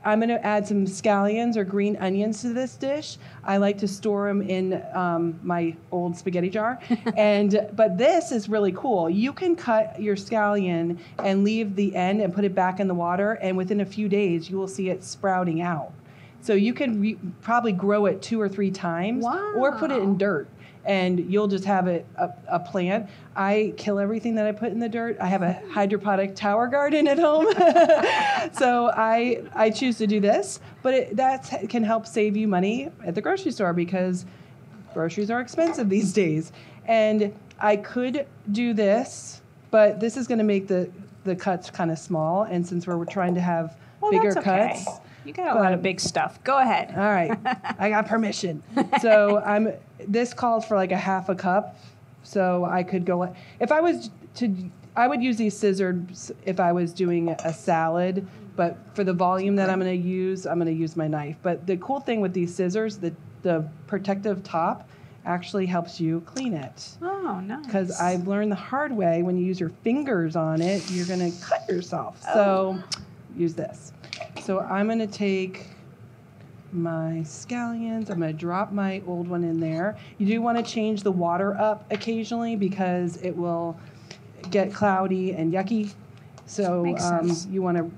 I'm going to add some scallions or green onions to this dish. I like to store them in my old spaghetti jar. But this is really cool. You can cut your scallion and leave the end and put it back in the water, and within a few days, you will see it sprouting out. So you can probably grow it 2 or 3 times or put it in dirt. and you'll just have a plant. I kill everything that I put in the dirt. I have a hydroponic tower garden at home. So I choose to do this, but that can help save you money at the grocery store because groceries are expensive these days. And I could do this, but this is going to make the cuts kind of small. And since we're trying to have bigger
that's okay.
cuts.
You got a lot of big stuff. Go ahead.
All right. I got permission. So this calls for like a half a cup. So I could go, if I was I would use these scissors if I was doing a salad, but for the volume that I'm going to use my knife. But the cool thing with these scissors, the protective top actually helps you clean it.
Oh, nice.
Because I've learned the hard way, when you use your fingers on it, you're going to cut yourself. So use this. So I'm going to take my scallions. I'm going to drop my old one in there. You do want to change the water up occasionally because it will get cloudy and yucky. So you want to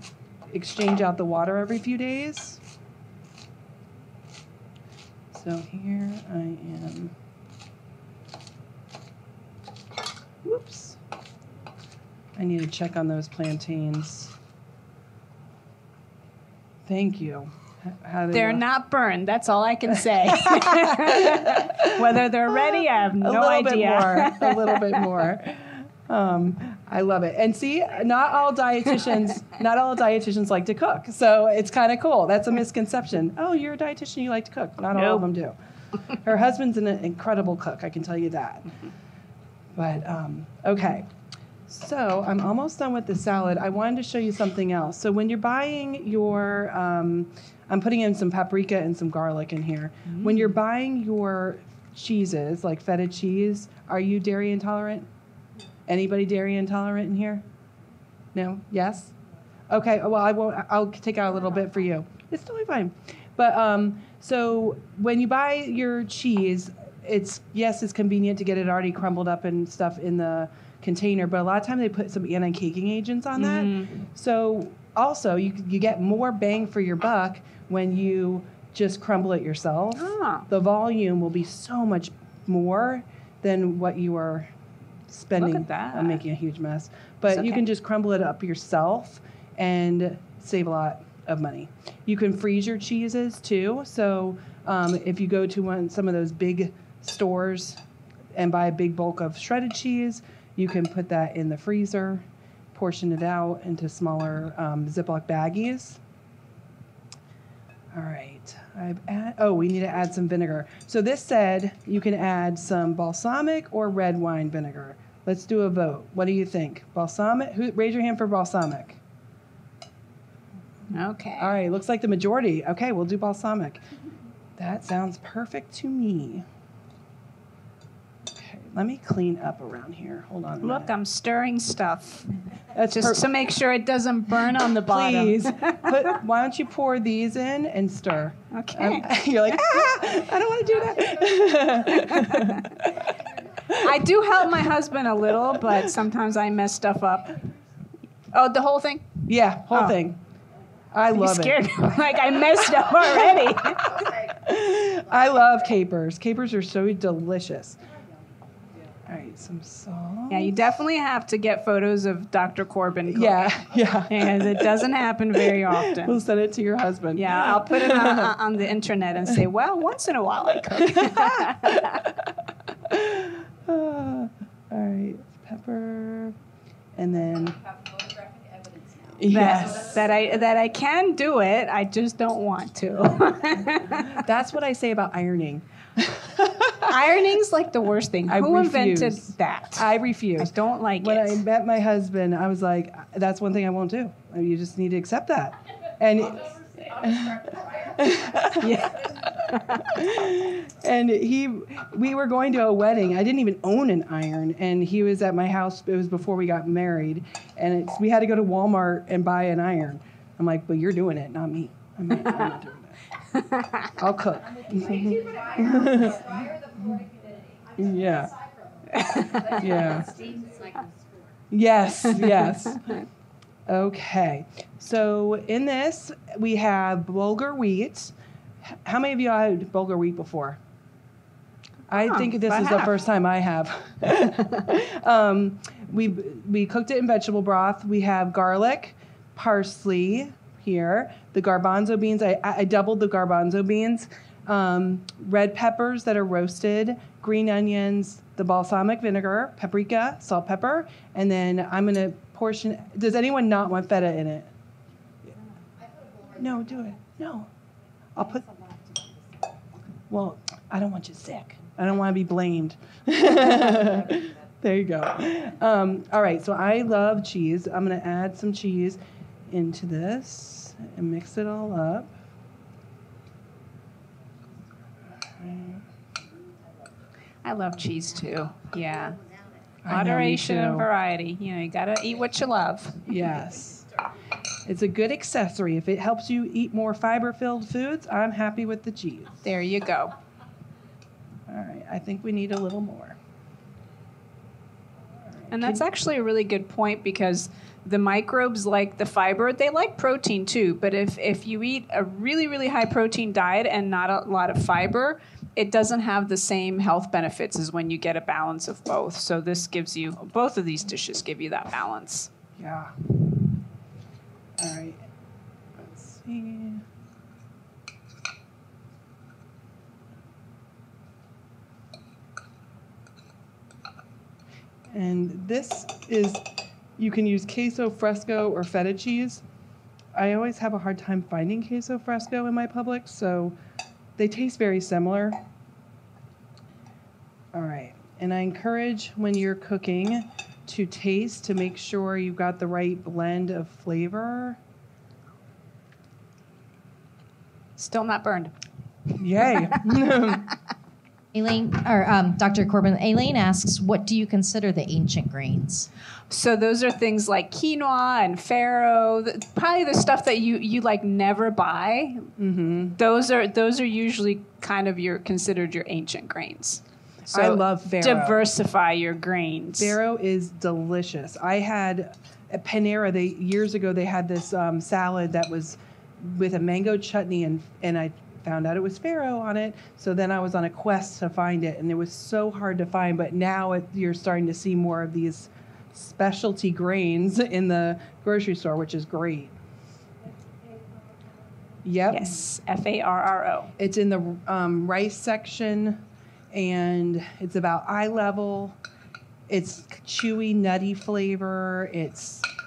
exchange out the water every few days. So here I am. Whoops. I need to check on those plantains. Thank you.
They're not burned. That's all I can say. Whether they're ready, I have no idea.
A little bit more. I love it. And see, not all dietitians like to cook. So it's kind of cool. That's a misconception. Oh, you're a dietitian, you like to cook. Not all of them do. Her husband's an incredible cook, I can tell you that. But, okay. So I'm almost done with the salad. I wanted to show you something else. So when you're buying your, I'm putting in some paprika and some garlic in here. When you're buying your cheeses, like feta cheese, are you dairy intolerant? Anybody dairy intolerant in here? No? Yes? Okay, well, I'll take out a little bit for you. It's totally fine. But so when you buy your cheese, it's convenient to get it already crumbled up and stuff in the container, but a lot of times they put some anti-caking agents on that. So also you get more bang for your buck when you just crumble it yourself. The volume will be so much more than what you are spending.
Look at that.
I'm making a huge mess. But you can just crumble it up yourself and save a lot of money. You can freeze your cheeses too. So if you go to some of those big stores and buy a big bulk of shredded cheese, you can put that in the freezer, portion it out into smaller Ziploc baggies. All right. We need to add some vinegar. So this said you can add some balsamic or red wine vinegar. Let's do a vote. What do you think? Balsamic? Raise your hand for balsamic.
Okay.
All right. Looks like the majority. Okay, we'll do balsamic. That sounds perfect to me. Okay, let me clean up around here. Hold on a minute.
Look, I'm stirring stuff.
That's
just to make sure it doesn't burn on the bottom.
Please, why don't you pour these in and stir?
Okay.
You're like, I don't want to do that.
I do help my husband a little, but sometimes I mess stuff up. Oh, the whole thing?
Yeah, whole thing. I love
it. Like I messed up already.
I love capers. Capers are so delicious. All right, some salt.
Yeah, you definitely have to get photos of Dr. Corbin cooking.
Yeah.
And it doesn't happen very often.
We'll send it to your husband.
Yeah, I'll put it on the internet and say, well, once in a while I cook.
All right, pepper, and then
that I can do it. I just don't want to.
That's what I say about ironing.
Ironing's like the worst thing. Who invented that?
I refuse.
I don't like
it. When I met my husband, I was like, that's one thing I won't do. You just need to accept that. And and we were going to a wedding. I didn't even own an iron, and he was at my house. It was before we got married, and we had to go to Walmart and buy an iron. I'm like, well, you're doing it, not me. I'm not doing it. I'll cook. Yeah. Yes. Okay. So in this, we have bulgur wheat. How many of you had bulgur wheat before? I think this is the first time I have. We cooked it in vegetable broth. We have garlic, parsley here, the garbanzo beans. I doubled the garbanzo beans, red peppers that are roasted, green onions, the balsamic vinegar, paprika, salt, pepper, and then I'm going to portion. Does anyone not want feta in it? No, do it. No. I'll put. Well, I don't want you sick. I don't want to be blamed. There you go. All right, so I love cheese. I'm going to add some cheese into this and mix it all up.
I love cheese too. Yeah. Moderation and variety. You know, you got to eat what you love.
Yes. It's a good accessory. If it helps you eat more fiber-filled foods, I'm happy with the cheese.
There you go.
All right, I think we need a little more.
And that's actually a really good point because the microbes like the fiber. They like protein too, but if you eat a really, really high protein diet and not a lot of fiber, it doesn't have the same health benefits as when you get a balance of both. So this gives you, both of these dishes give you that balance.
Yeah. All right. Let's see. And this is, you can use queso fresco or feta cheese. I always have a hard time finding queso fresco in my Publix, so they taste very similar. All right, and I encourage when you're cooking to taste to make sure you've got the right blend of flavor.
Still not burned.
Yay.
Elaine, or Dr. Corbin, Elaine asks, what do you consider the ancient grains?
So those are things like quinoa and farro, probably the stuff that you like never buy. Mm-hmm. Those are usually kind of considered your ancient grains. So
I love farro.
Diversify your grains.
Farro is delicious. I had at Panera, years ago they had this salad that was with a mango chutney, and I found out it was farro on it. So then I was on a quest to find it, and it was so hard to find. But now you're starting to see more of these specialty grains in the grocery store, which is great. Yep.
Yes, Farro.
It's in the rice section, and it's about eye level. It's chewy, nutty flavor.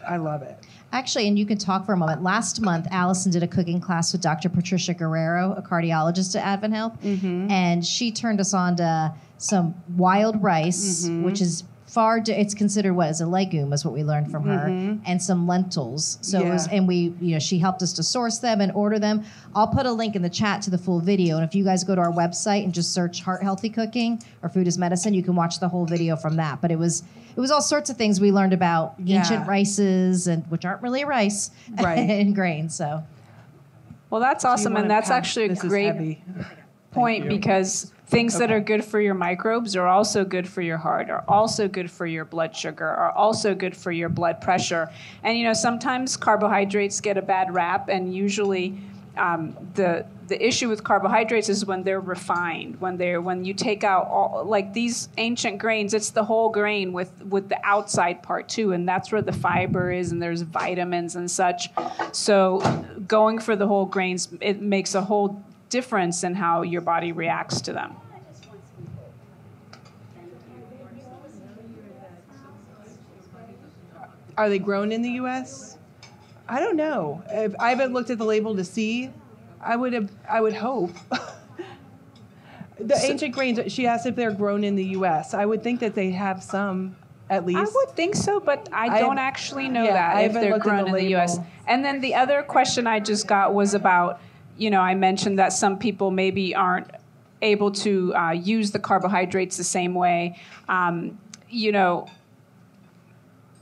I love it.
Actually, and you can talk for a moment. Last month, Allison did a cooking class with Dr. Patricia Guerrero, a cardiologist at Advent Health, and she turned us on to some wild rice, which is it's considered a legume, is what we learned from her, and some lentils. So it was, and she helped us to source them and order them. I'll put a link in the chat to the full video, and if you guys go to our website and just search Heart Healthy Cooking or Food is Medicine, you can watch the whole video from that. But it was all sorts of things we learned about ancient rices, and which aren't really rice, and grains. So,
well, that's awesome, and that's actually a great point because things that are good for your microbes are also good for your heart, are also good for your blood sugar, are also good for your blood pressure. And sometimes carbohydrates get a bad rap, and usually the issue with carbohydrates is when they're refined, when you take out all, like these ancient grains, it's the whole grain with the outside part too, and that's where the fiber is, and there's vitamins and such. So going for the whole grains, it makes a whole difference in how your body reacts to them.
Are they grown in the U.S.? I don't know. I haven't looked at the label to see. I would hope. Ancient grains, she asked if they're grown in the U.S. I would think that they have some, at least.
I would think so, but I don't actually know that if they're grown in the U.S. And then the other question I just got was about, I mentioned that some people maybe aren't able to use the carbohydrates the same way.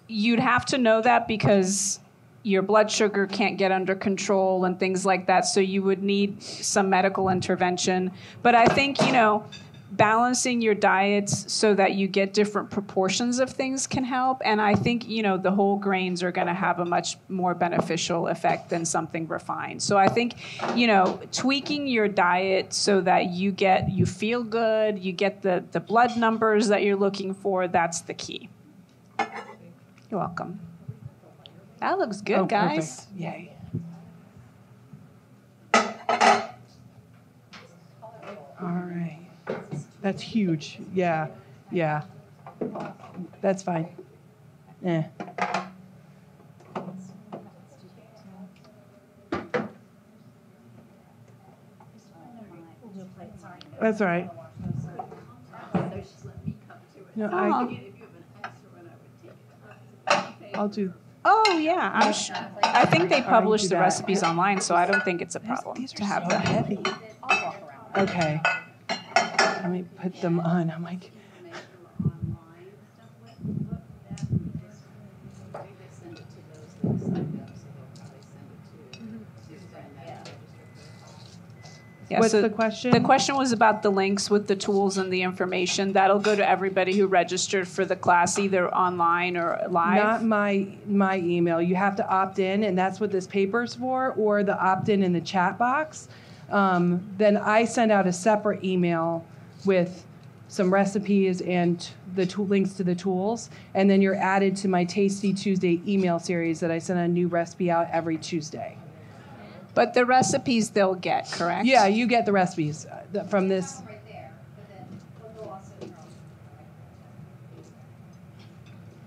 You'd have to know that because your blood sugar can't get under control and things like that, so you would need some medical intervention. But I think, balancing your diets so that you get different proportions of things can help. And I think, the whole grains are going to have a much more beneficial effect than something refined. So I think, tweaking your diet so that you feel good, you get the blood numbers that you're looking for, that's the key. You're welcome. That looks good, guys.
Perfect. Yay. All right. That's huge. Yeah. Yeah. That's fine. That's all right. No, I'll do.
Oh, yeah. I think they publish the recipes online, so I don't think it's a problem
These
to
are
have
so
them.
heavy. Okay. Let me put them on. I'm like,
Yeah,
what's
so
the question?
The question was about the links with the tools and the information. That'll go to everybody who registered for the class, either online or live.
Not my email. You have to opt in, and that's what this paper's for, or the opt-in in the chat box. Then I send out a separate email with some recipes and the links to the tools, and then you're added to my Tasty Tuesday email series that I send a new recipe out every Tuesday.
But the recipes they'll get, correct?
Yeah, you get the recipes from this.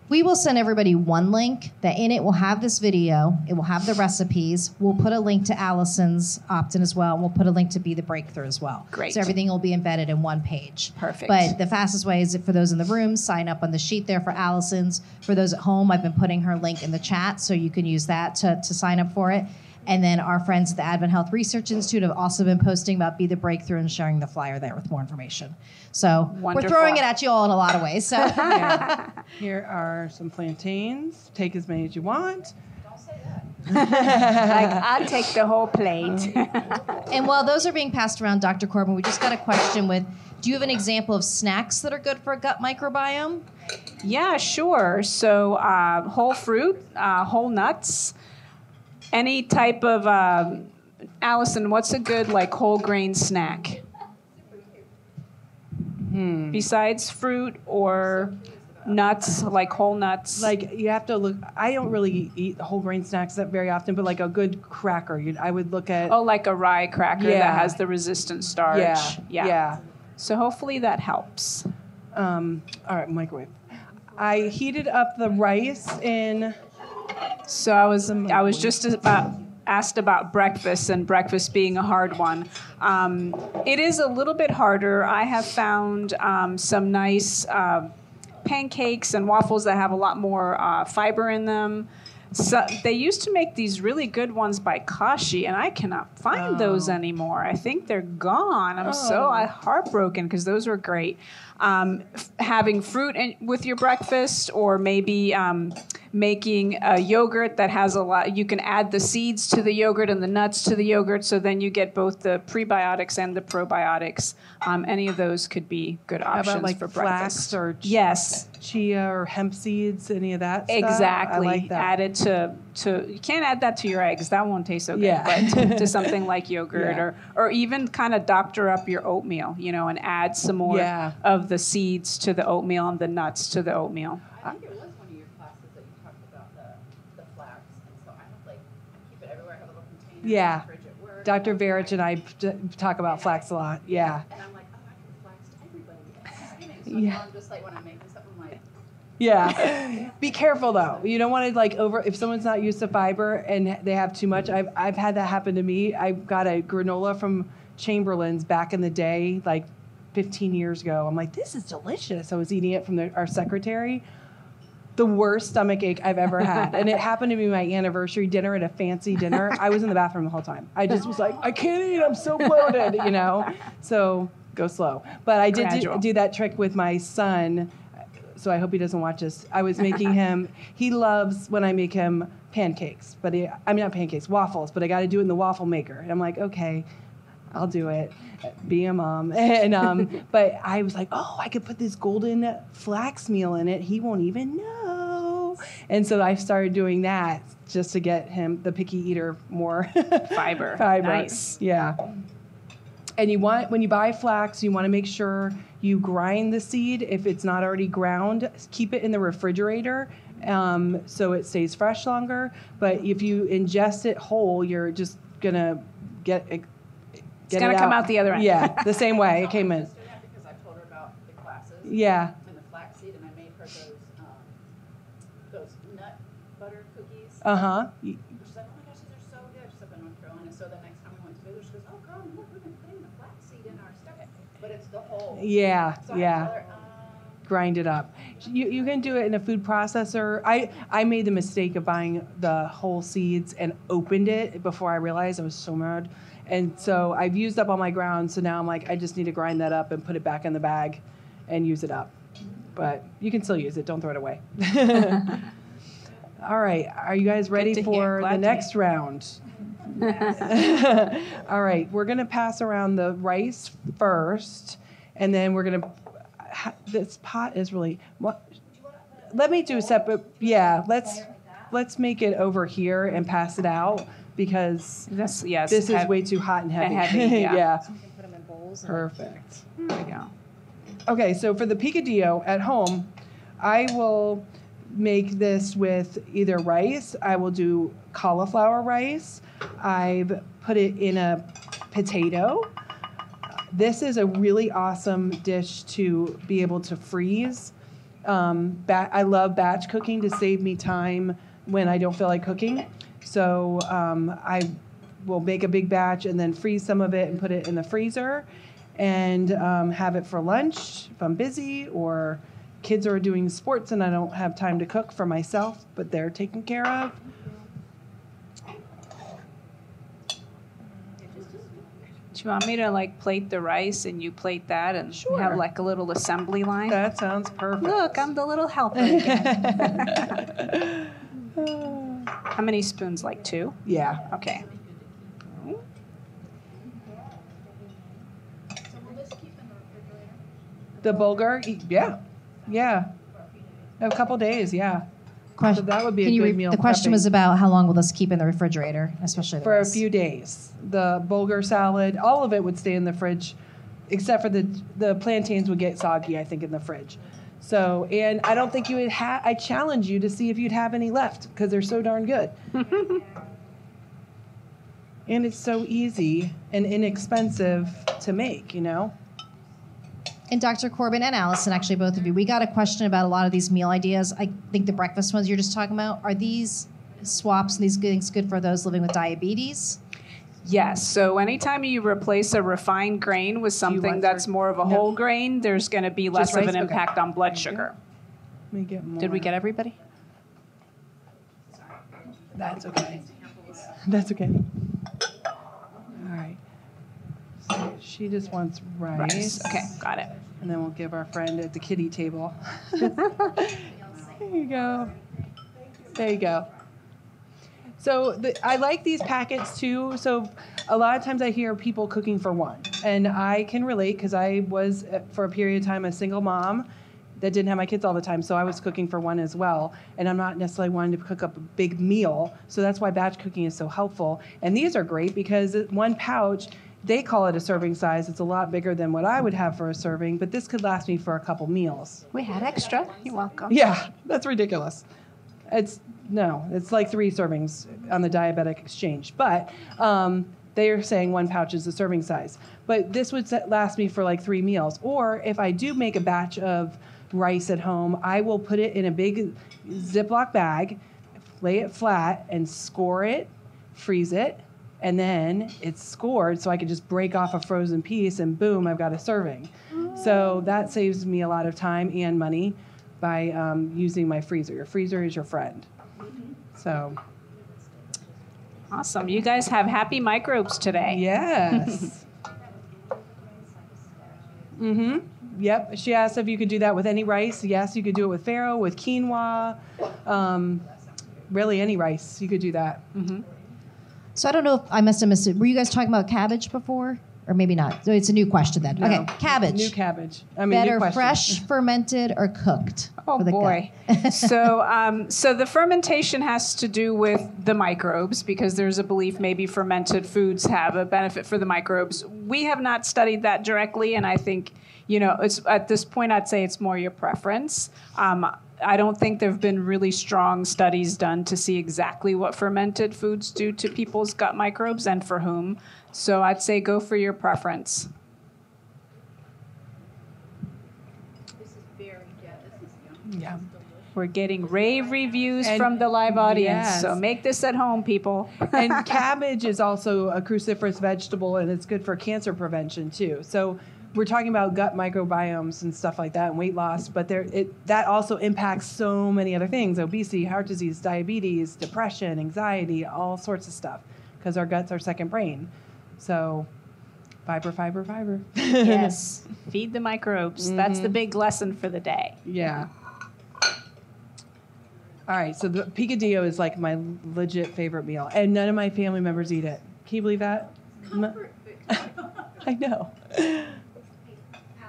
We will send everybody one link that in it will have this video. It will have the recipes. We'll put a link to Allison's opt-in as well. And we'll put a link to Be the Breakthrough as well.
Great.
So everything will be embedded in one page.
Perfect.
But the fastest way is for those in the room, sign up on the sheet there for Allison's. For those at home, I've been putting her link in the chat, so you can use that to sign up for it. And then our friends at the Advent Health Research Institute have also been posting about Be the Breakthrough and sharing the flyer there with more information. So
Wonderful.
We're throwing it at you all in a lot of ways. So
Yeah. Here are some plantains. Take as many as you want.
I'll take the whole plate.
And while those are being passed around, Dr. Corbin, we just got a question with, do you have an example of snacks that are good for a gut microbiome?
Yeah, sure. So whole fruit, whole nuts, any type of, Allison, what's a good whole grain snack? Besides fruit or nuts, like whole nuts?
You have to look. I don't really eat whole grain snacks that very often, but a good cracker. I would look at.
Oh, like a rye cracker that has the resistant starch.
Yeah.
So hopefully that helps.
All right, microwave. I heated up the rice in.
So I was just asked about breakfast, and breakfast being a hard one. It is a little bit harder. I have found some nice pancakes and waffles that have a lot more fiber in them. So they used to make these really good ones by Kashi, and I cannot find those anymore. I think they're gone. I'm so heartbroken because those were great. Having fruit with your breakfast, or maybe making a yogurt that has a lot. You can add the seeds to the yogurt and the nuts to the yogurt, so then you get both the prebiotics and the probiotics. Any of those could be good options for breakfast.
Flax or chia or hemp seeds, any of that stuff?
Exactly.
I like that.
Add it to you can't add that to your eggs. That won't taste so good.
Yeah.
But to something like yogurt, or even kind of doctor up your oatmeal, and add some more of the seeds to the oatmeal and the nuts to the oatmeal.
I think it was one of your classes that you talked about the flax, and so I keep it everywhere. I have a little container in the fridge at work.
Dr. Verich and I talk about flax a lot. Yeah.
And I'm like, I give flax to everybody. So I'm just when I'm making stuff, I'm like.
Yeah. Be careful though. You don't want to if someone's not used to fiber and they have too much. I've had that happen to me. I got a granola from Chamberlain's back in the day, 15 years ago. I'm like, this is delicious. I was eating it from our secretary. The worst stomach ache I've ever had. And it happened to be my anniversary dinner at a fancy dinner. I was in the bathroom the whole time. I just was like, I can't eat. I'm so bloated, So go slow. But I did do that trick with my son. So I hope he doesn't watch this. I was making him, he loves when I make him pancakes, not pancakes, waffles, but I got to do it in the waffle maker. And I'm like, okay, I'll do it. Be a mom. And but I was like, oh, I could put this golden flax meal in it. He won't even know. And so I started doing that just to get him, the picky eater, more
Fiber. Nice.
Yeah. And when you buy flax, you want to make sure you grind the seed. If it's not already ground, keep it in the refrigerator so it stays fresh longer. But if you ingest it whole, you're just gonna get it
gonna come out the other end.
Yeah, the same way it came in.
Because I told her about the classes.
Yeah.
And the flaxseed, and I made her those nut butter cookies.
Uh-huh.
She's like, oh my gosh, these are so good. She's up in North Carolina. So the next time we went to visit, she goes, oh, Carmen, look, we've been putting the flaxseed in our stuff. But it's the whole.
Yeah,
So
yeah.
I told her,
Grind it up. You can do it in a food processor. I made the mistake of buying the whole seeds and opened it before I realized. I was so mad. And so I've used up all my ground, so now I'm like, I just need to grind that up and put it back in the bag and use it up. But you can still use it. Don't throw it away. All right. Are you guys ready for the next round? All right. We're going to pass around the rice first, and then we're going to... This pot is really... Let me do a separate... Yeah, let's make it over here and pass it out, because this is way too hot and heavy. Yeah.
So we can put them in bowls.
Perfect.
There we go.
Okay, so for the picadillo at home, I will make this with either rice. I will do cauliflower rice. I've put it in a potato. This is a really awesome dish to be able to freeze. I love batch cooking to save me time when I don't feel like cooking. So I will make a big batch and then freeze some of it and put it in the freezer and have it for lunch if I'm busy, or kids are doing sports and I don't have time to cook for myself, but they're taken care of.
Do you want me to plate the rice and you plate that and
Sure.
have a little assembly line?
That sounds perfect.
Look, I'm the little helper again. How many spoons? 2?
Yeah.
Okay.
so will this keep in the refrigerator?
The bulgur, yeah. A couple days, yeah. So that would be a good meal.
The question
prepping.
was about how long will this keep in the refrigerator, especially the
For
rice?
a few days. The bulgur salad, all of it would stay in the fridge, except for the plantains would get soggy, I think, in the fridge. So, and I don't think you would have, I challenge you to see if you'd have any left, because they're so darn good. And it's so easy and inexpensive to make,
And Dr. Corbin and Allison, actually both of you, we got a question about a lot of these meal ideas. I think the breakfast ones you're just talking about, are these swaps and these things good for those living with diabetes?
Yes. So anytime you replace a refined grain with something that's more of a whole grain, there's going to be less of an impact on blood sugar.
Let me get more.
Did we get everybody?
That's okay. That's okay. All right. So she just wants rice.
Okay, got it.
And then we'll give our friend at the kiddie table. There you go. There you go. So I like these packets too. So a lot of times I hear people cooking for one. And I can relate because I was, for a period of time, a single mom that didn't have my kids all the time. So I was cooking for one as well. And I'm not necessarily wanting to cook up a big meal. So that's why batch cooking is so helpful. And these are great because one pouch, they call it a serving size. It's a lot bigger than what I would have for a serving. But this could last me for a couple meals.
We had extra. You're welcome.
Yeah, that's ridiculous. It's 3 servings on the diabetic exchange. But they are saying 1 pouch is the serving size. But this would last me for 3 meals. Or if I do make a batch of rice at home, I will put it in a big Ziploc bag, lay it flat, and score it, freeze it, and then it's scored so I can just break off a frozen piece and boom, I've got a serving. So that saves me a lot of time and money by using my freezer. Your freezer is your friend. So.
Awesome. You guys have happy microbes today.
Yes. Mm-hmm. Yep. She asked if you could do that with any rice. Yes, you could do it with farro, with quinoa, really any rice. You could do that.
Mm-hmm.
So I don't know if I must have missed it. Were you guys talking about cabbage before? Or maybe not. So it's a new question then.
No.
Okay, cabbage.
New cabbage. I mean,
Better
new question.
fresh, fermented, or cooked?
Oh
for the
boy!
gut?
So the fermentation has to do with the microbes because there's a belief maybe fermented foods have a benefit for the microbes. We have not studied that directly, and I think it's at this point I'd say it's more your preference. I don't think there have been really strong studies done to see exactly what fermented foods do to people's gut microbes and for whom. So I'd say go for your preference.
This is this is yummy.
Yeah.
We're getting rave reviews from the live audience,
yes.
so make this at home, people.
And cabbage is also a cruciferous vegetable, and it's good for cancer prevention too. So we're talking about gut microbiomes and stuff like that and weight loss, but that also impacts so many other things: obesity, heart disease, diabetes, depression, anxiety, all sorts of stuff, because our gut's our second brain. So fiber, fiber, fiber.
Yes, feed the microbes. Mm-hmm. That's the big lesson for the day.
Yeah. All right, so the picadillo is like my legit favorite meal, and none of my family members eat it. Can you believe that? I know.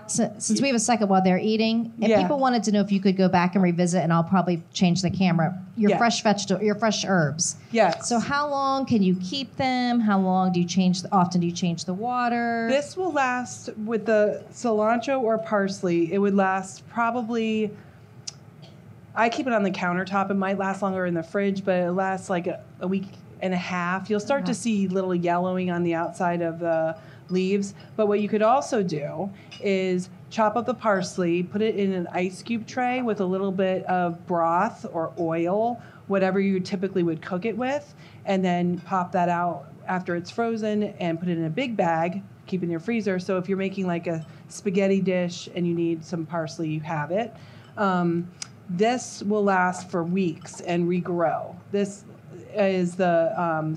So, since we have a second while they're eating, if
Yeah.
people wanted to know if you could go back and revisit, and I'll probably change the camera, your
Yeah.
fresh vegetable, your fresh herbs.
Yes.
So how long can you keep them? How long do you change? Often do you change the water?
This will last with the cilantro or parsley. It would last probably. I keep it on the countertop. It might last longer in the fridge, but it lasts like a week and a half. You'll start to see little yellowing on the outside of the leaves. But what you could also do is chop up the parsley, put it in an ice cube tray with a little bit of broth or oil, whatever you typically would cook it with, and then pop that out after it's frozen and put it in a big bag, keep it in your freezer. So if you're making like a spaghetti dish and you need some parsley, you have it. This will last for weeks and regrow. This is the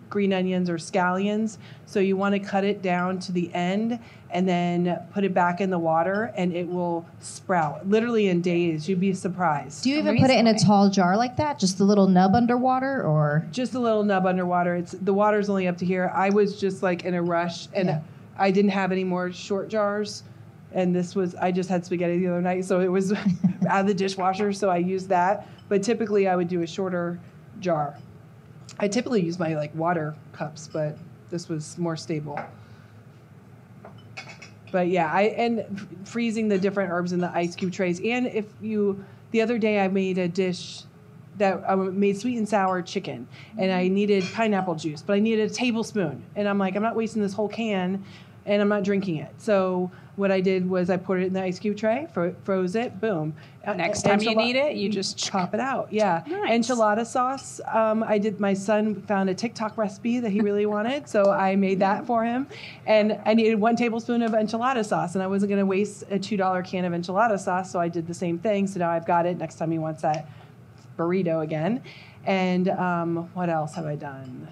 green onions or scallions. So you want to cut it down to the end and then put it back in the water and it will sprout. Literally in days, you'd be surprised.
Do you even put it in a tall jar like that? Just a little nub underwater, or?
Just a little nub underwater. The water's only up to here. I was just like in a rush and I didn't have any more short jars. And I just had spaghetti the other night, so it was out of the dishwasher, so I used that. But typically I would do a shorter jar. I typically use my water cups, but this was more stable. But yeah, and freezing the different herbs in the ice cube trays. And the other day I made a dish that I made sweet and sour chicken, and I needed pineapple juice, but I needed a tablespoon. And I'm like, I'm not wasting this whole can, and I'm not drinking it. So what I did was I put it in the ice cube tray, froze it, boom.
Next time you need it, you just
chop it out. Yeah.
Nice.
Enchilada sauce. My son found a TikTok recipe that he really wanted, so I made that for him. And I needed 1 tablespoon of enchilada sauce, and I wasn't going to waste a $2 can of enchilada sauce, so I did the same thing. So now I've got it. Next time he wants that burrito again. And what else have I done?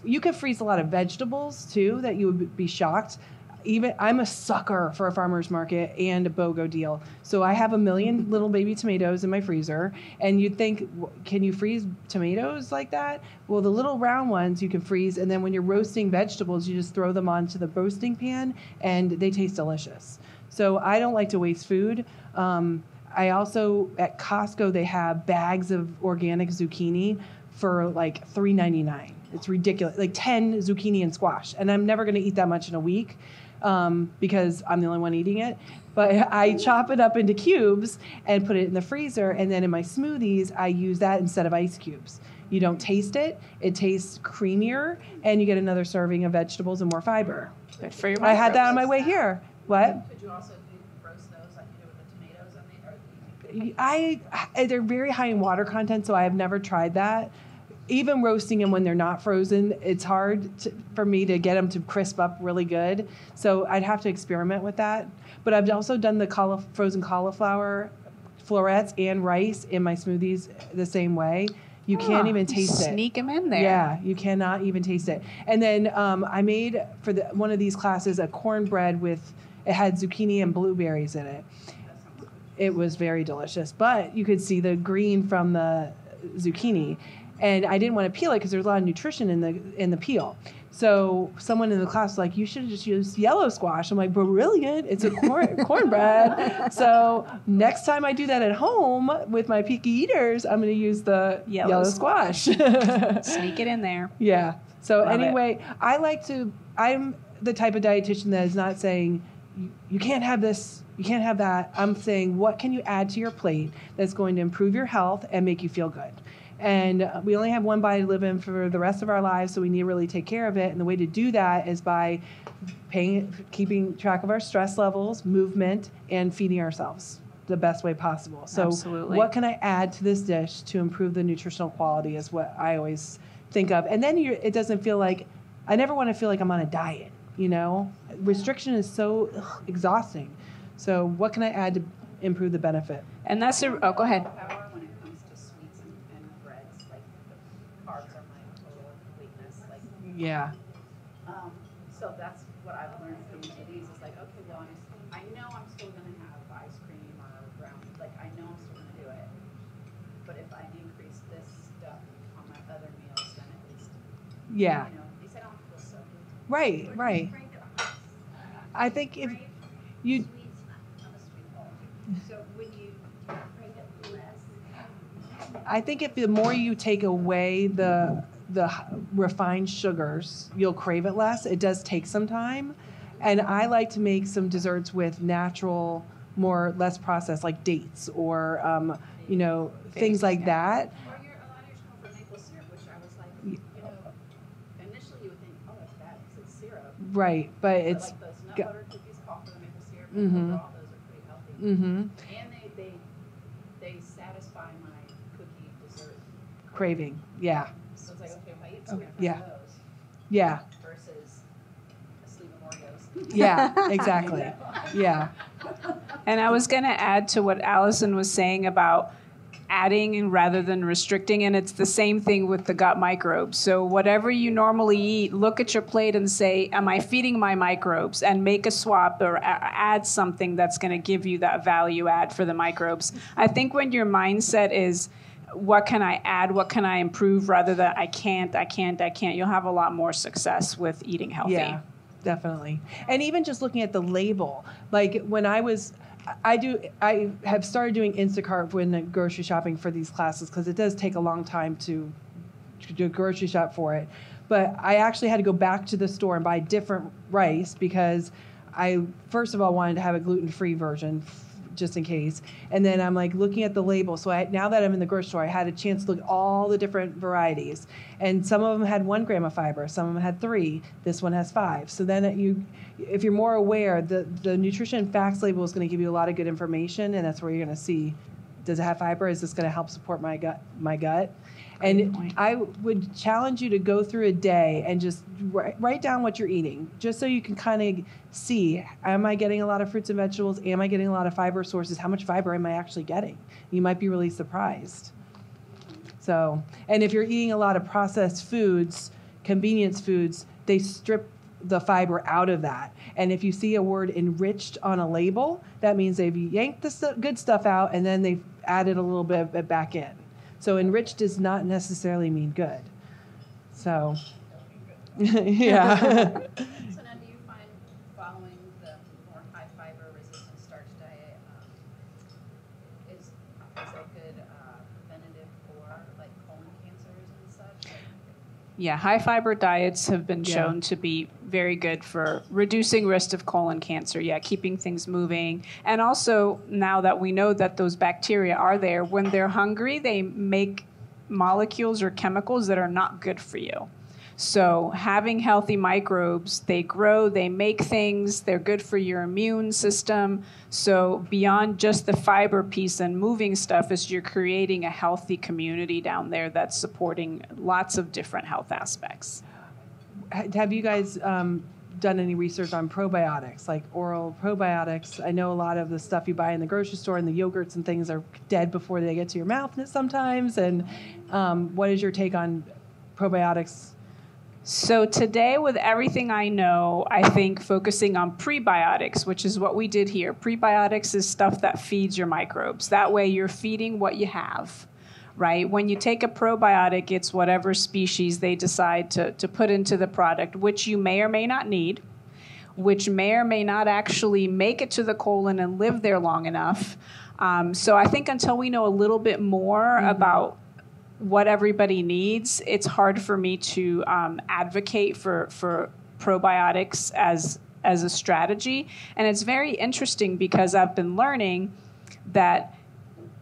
You can freeze a lot of vegetables too that you would be shocked. I'm a sucker for a farmer's market and a BOGO deal. So I have 1 million little baby tomatoes in my freezer, and you'd think, can you freeze tomatoes like that? Well, the little round ones you can freeze, and then when you're roasting vegetables, you just throw them onto the roasting pan, and they taste delicious. So I don't like to waste food. I also, at Costco, they have bags of organic zucchini for like $3.99. It's ridiculous, like 10 zucchini and squash. And I'm never going to eat that much in a week because I'm the only one eating it. But I chop it up into cubes and put it in the freezer. And then in my smoothies, I use that instead of ice cubes. You don't taste it. It tastes creamier, and you get another serving of vegetables and more fiber.
Good for your
I had that on my way here. What?
Could you also roast those like you do with the tomatoes?
They're very high in water content, so I have never tried that. Even roasting them when they're not frozen, it's hard for me to get them to crisp up really good. So I'd have to experiment with that. But I've also done the frozen cauliflower florets and rice in my smoothies the same way. You can't even taste it.
Sneak them in there.
Yeah, you cannot even taste it. And then I made for one of these classes a cornbread it had zucchini and blueberries in it. It was very delicious, but you could see the green from the zucchini. And I didn't want to peel it because there's a lot of nutrition in the peel. So someone in the class was like, you should have just used yellow squash. I'm like, brilliant. It's a cornbread. So next time I do that at home with my picky eaters, I'm going to use the yellow squash.
Sneak it in there.
Yeah. So
Love
anyway, I'm the type of dietitian that is not saying, you can't have this, you can't have that. I'm saying, what can you add to your plate that's going to improve your health and make you feel good? And we only have one body to live in for the rest of our lives, so we need to really take care of it. And the way to do that is by keeping track of our stress levels, movement, and feeding ourselves the best way possible. So
Absolutely.
What can I add to this dish to improve the nutritional quality is what I always think of. And then it doesn't feel like, I never want to feel like I'm on a diet, you know? Restriction is so exhausting. So what can I add to improve the benefit?
And that's go ahead.
When it comes to sweets and breads, like the carbs are my total weakness. Like,
Yeah.
so that's what I've learned from each of these. Is like, okay, well, I know I'm still gonna have ice cream or brownies. Like, I know I'm still gonna do it. But if I increase this stuff on my other meals, then at least,
Yeah.
you know, at least I don't feel so good.
Right, right. I think if you,
I'm a sweet ball.
So when you crave it less,
I think if the more you take away the refined sugars, you'll crave it less. It does take some time. And I like to make some desserts with natural, less processed, like dates or, things like that.
Or a lot of yours come from maple syrup, which I was like, you know, initially you would think, oh, that's bad because it's syrup.
Right, but
But
it's,
like those nut
go-
butter cookies call for the maple syrup,
Mhm.
and overall those are pretty healthy.
mm-hmm,
And they satisfy my cookie dessert.
craving. Yeah,
So it's like, okay, if I eat 2 or 3
yeah.
of those
yeah,
versus a sleeve of Oreos.
yeah, exactly. Yeah,
And I was going to add to what Allison was saying about adding rather than restricting, and it's the same thing with the gut microbes. So whatever you normally eat, look at your plate and say, am I feeding my microbes? And make a swap or add something that's going to give you that value add for the microbes. I think when your mindset is, what can I add? What can I improve? Rather than I can't, you'll have a lot more success with eating healthy.
yeah, definitely. And even just looking at the label, like when I have started doing Instacart when grocery shopping for these classes because it does take a long time to do a grocery shop for it. But I actually had to go back to the store and buy different rice because I, first of all, wanted to have a gluten-free version just in case. And then I'm like looking at the label. So now that I'm in the grocery store, I had a chance to look at all the different varieties. And some of them had 1 gram of fiber. Some of them had 3. This one has 5. So then if you're more aware, the nutrition facts label is going to give you a lot of good information. And that's where you're going to see, does it have fiber? Is this going to help support my gut? And I would challenge you to go through a day and just write down what you're eating, just so you can kind of see, am I getting a lot of fruits and vegetables? Am I getting a lot of fiber sources? How much fiber am I actually getting? You might be really surprised. So, and if you're eating a lot of processed foods, convenience foods, they strip the fiber out of that. And if you see a word enriched on a label, that means they've yanked the good stuff out and then they've added a little bit of it back in. So enriched does not necessarily mean good. So, yeah.
So now do you find following the more high fiber resistant starch diet is a good preventative for like colon cancers and such?
Yeah, high fiber diets have been shown to be very good for reducing risk of colon cancer. Yeah, keeping things moving. And also, now that we know that those bacteria are there, when they're hungry, they make molecules or chemicals that are not good for you. So having healthy microbes, they grow, they make things, they're good for your immune system. So beyond just the fiber piece and moving stuff, is you're creating a healthy community down there that's supporting lots of different health aspects.
Have you guys done any research on probiotics, like oral probiotics? I know a lot of the stuff you buy in the grocery store and the yogurts and things are dead before they get to your mouth sometimes. And what is your take on probiotics?
So today, with everything I know, I think focusing on prebiotics, which is what we did here. Prebiotics is stuff that feeds your microbes. That way you're feeding what you have, right? When you take a probiotic, it's whatever species they decide to put into the product, which you may or may not need, which may or may not actually make it to the colon and live there long enough. So I think until we know a little bit more about what everybody needs, it's hard for me to advocate for probiotics as a strategy. And it's very interesting because I've been learning that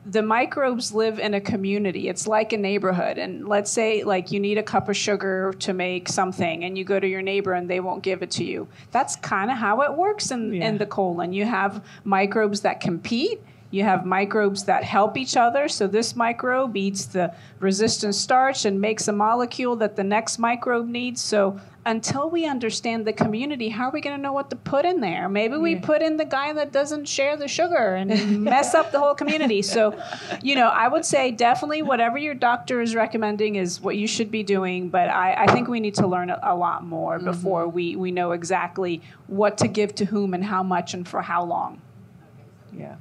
the microbes live in a community. It's like a neighborhood. And let's say like you need a cup of sugar to make something and you go to your neighbor and they won't give it to you. That's kind of how it works in the colon. You have microbes that compete. You have microbes that help each other. So this microbe eats the resistant starch and makes a molecule that the next microbe needs. So until we understand the community, how are we going to know what to put in there? Maybe we put in the guy that doesn't share the sugar and mess up the whole community. So, I would say definitely whatever your doctor is recommending is what you should be doing. But I think we need to learn a lot more before we know exactly what to give to whom and how much and for how long.
Yeah.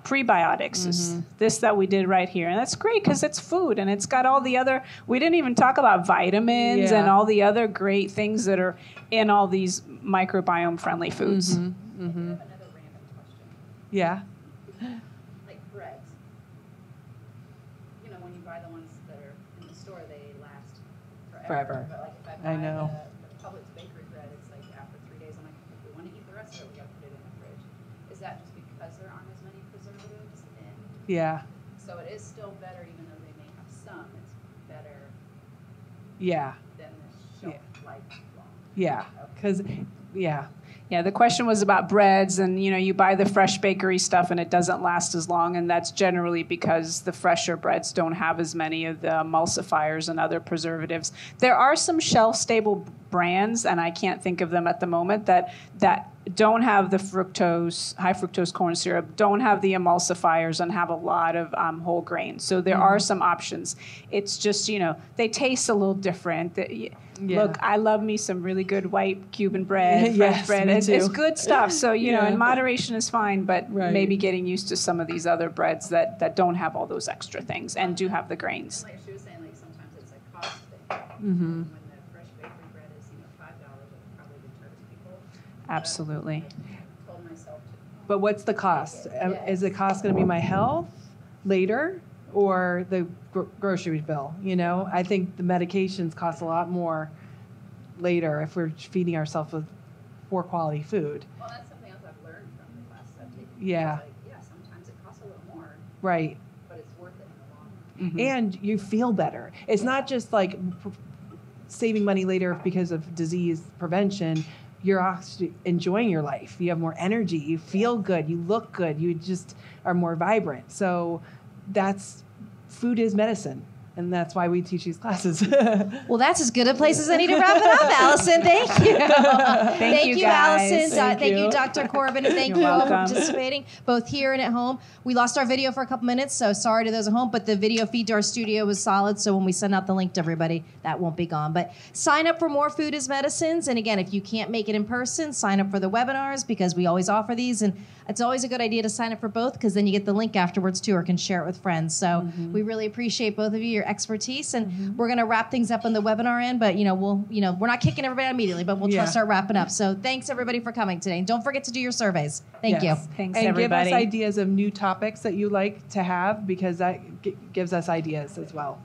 Prebiotics is this that we did right here. And that's great because it's food and it's got all the other, we didn't even talk about vitamins and all the other great things that are in all these microbiome friendly foods.
I have another random question.
Yeah.
Like breads. When you buy the ones that are in the store, they last forever. But like if I buy the Publix bakery bread, it's like after 3 days, I'm like, if we want to eat the rest of it, we got to put it in the fridge. Is that just because there aren't as many preservatives in?
Yeah.
So it is still better, even though they may have some. It's better
Yeah.
than the shelf life long.
Yeah. Because,
Yeah, the question was about breads, and you buy the fresh bakery stuff and it doesn't last as long, and that's generally because the fresher breads don't have as many of the emulsifiers and other preservatives. There are some shelf-stable brands, and I can't think of them at the moment, that don't have the high fructose corn syrup, don't have the emulsifiers, and have a lot of whole grains. So there are some options. It's just, they taste a little different. Look, I love me some really good white Cuban bread, fresh bread. It's good stuff. So, in moderation is fine, but maybe getting used to some of these other breads that don't have all those extra things and do have the grains.
Like she was saying, like sometimes it's a cost thing. When the fresh bakery bread is, $5, it probably deters people.
Absolutely.
I told myself to.
but what's the cost?
Yes.
Is the cost going to be my health later or the grocery bill? I think the medications cost a lot more later if we're feeding ourselves with poor quality food.
Well, that's something else I've learned from the classes I've taken.
Yeah.
Sometimes it costs a little more,
Right.
but it's worth it in the long run.
And you feel better. It's not just like saving money later because of disease prevention. You're actually enjoying your life. You have more energy. You feel good. You look good. You just are more vibrant. So food is medicine. And that's why we teach these classes.
Well, that's as good a place as any to wrap it up, Allison. Thank you. Thank you,
guys.
Allison. Thank you, Dr. Corbin. And thank
You're
you all for
welcome.
participating, both here and at home. We lost our video for a couple minutes, so sorry to those at home, but the video feed to our studio was solid, so when we send out the link to everybody, that won't be gone. But sign up for more Food is Medicines. And again, if you can't make it in person, sign up for the webinars because we always offer these. And it's always a good idea to sign up for both because then you get the link afterwards too or can share it with friends. So we really appreciate both of you, your expertise. And we're going to wrap things up on the webinar end, but we're not kicking everybody out immediately, but we'll try to start wrapping up. So thanks everybody for coming today. And don't forget to do your surveys. Thank you.
Thanks,
and
everybody.
give us ideas of new topics that you like to have because that gives us ideas as well.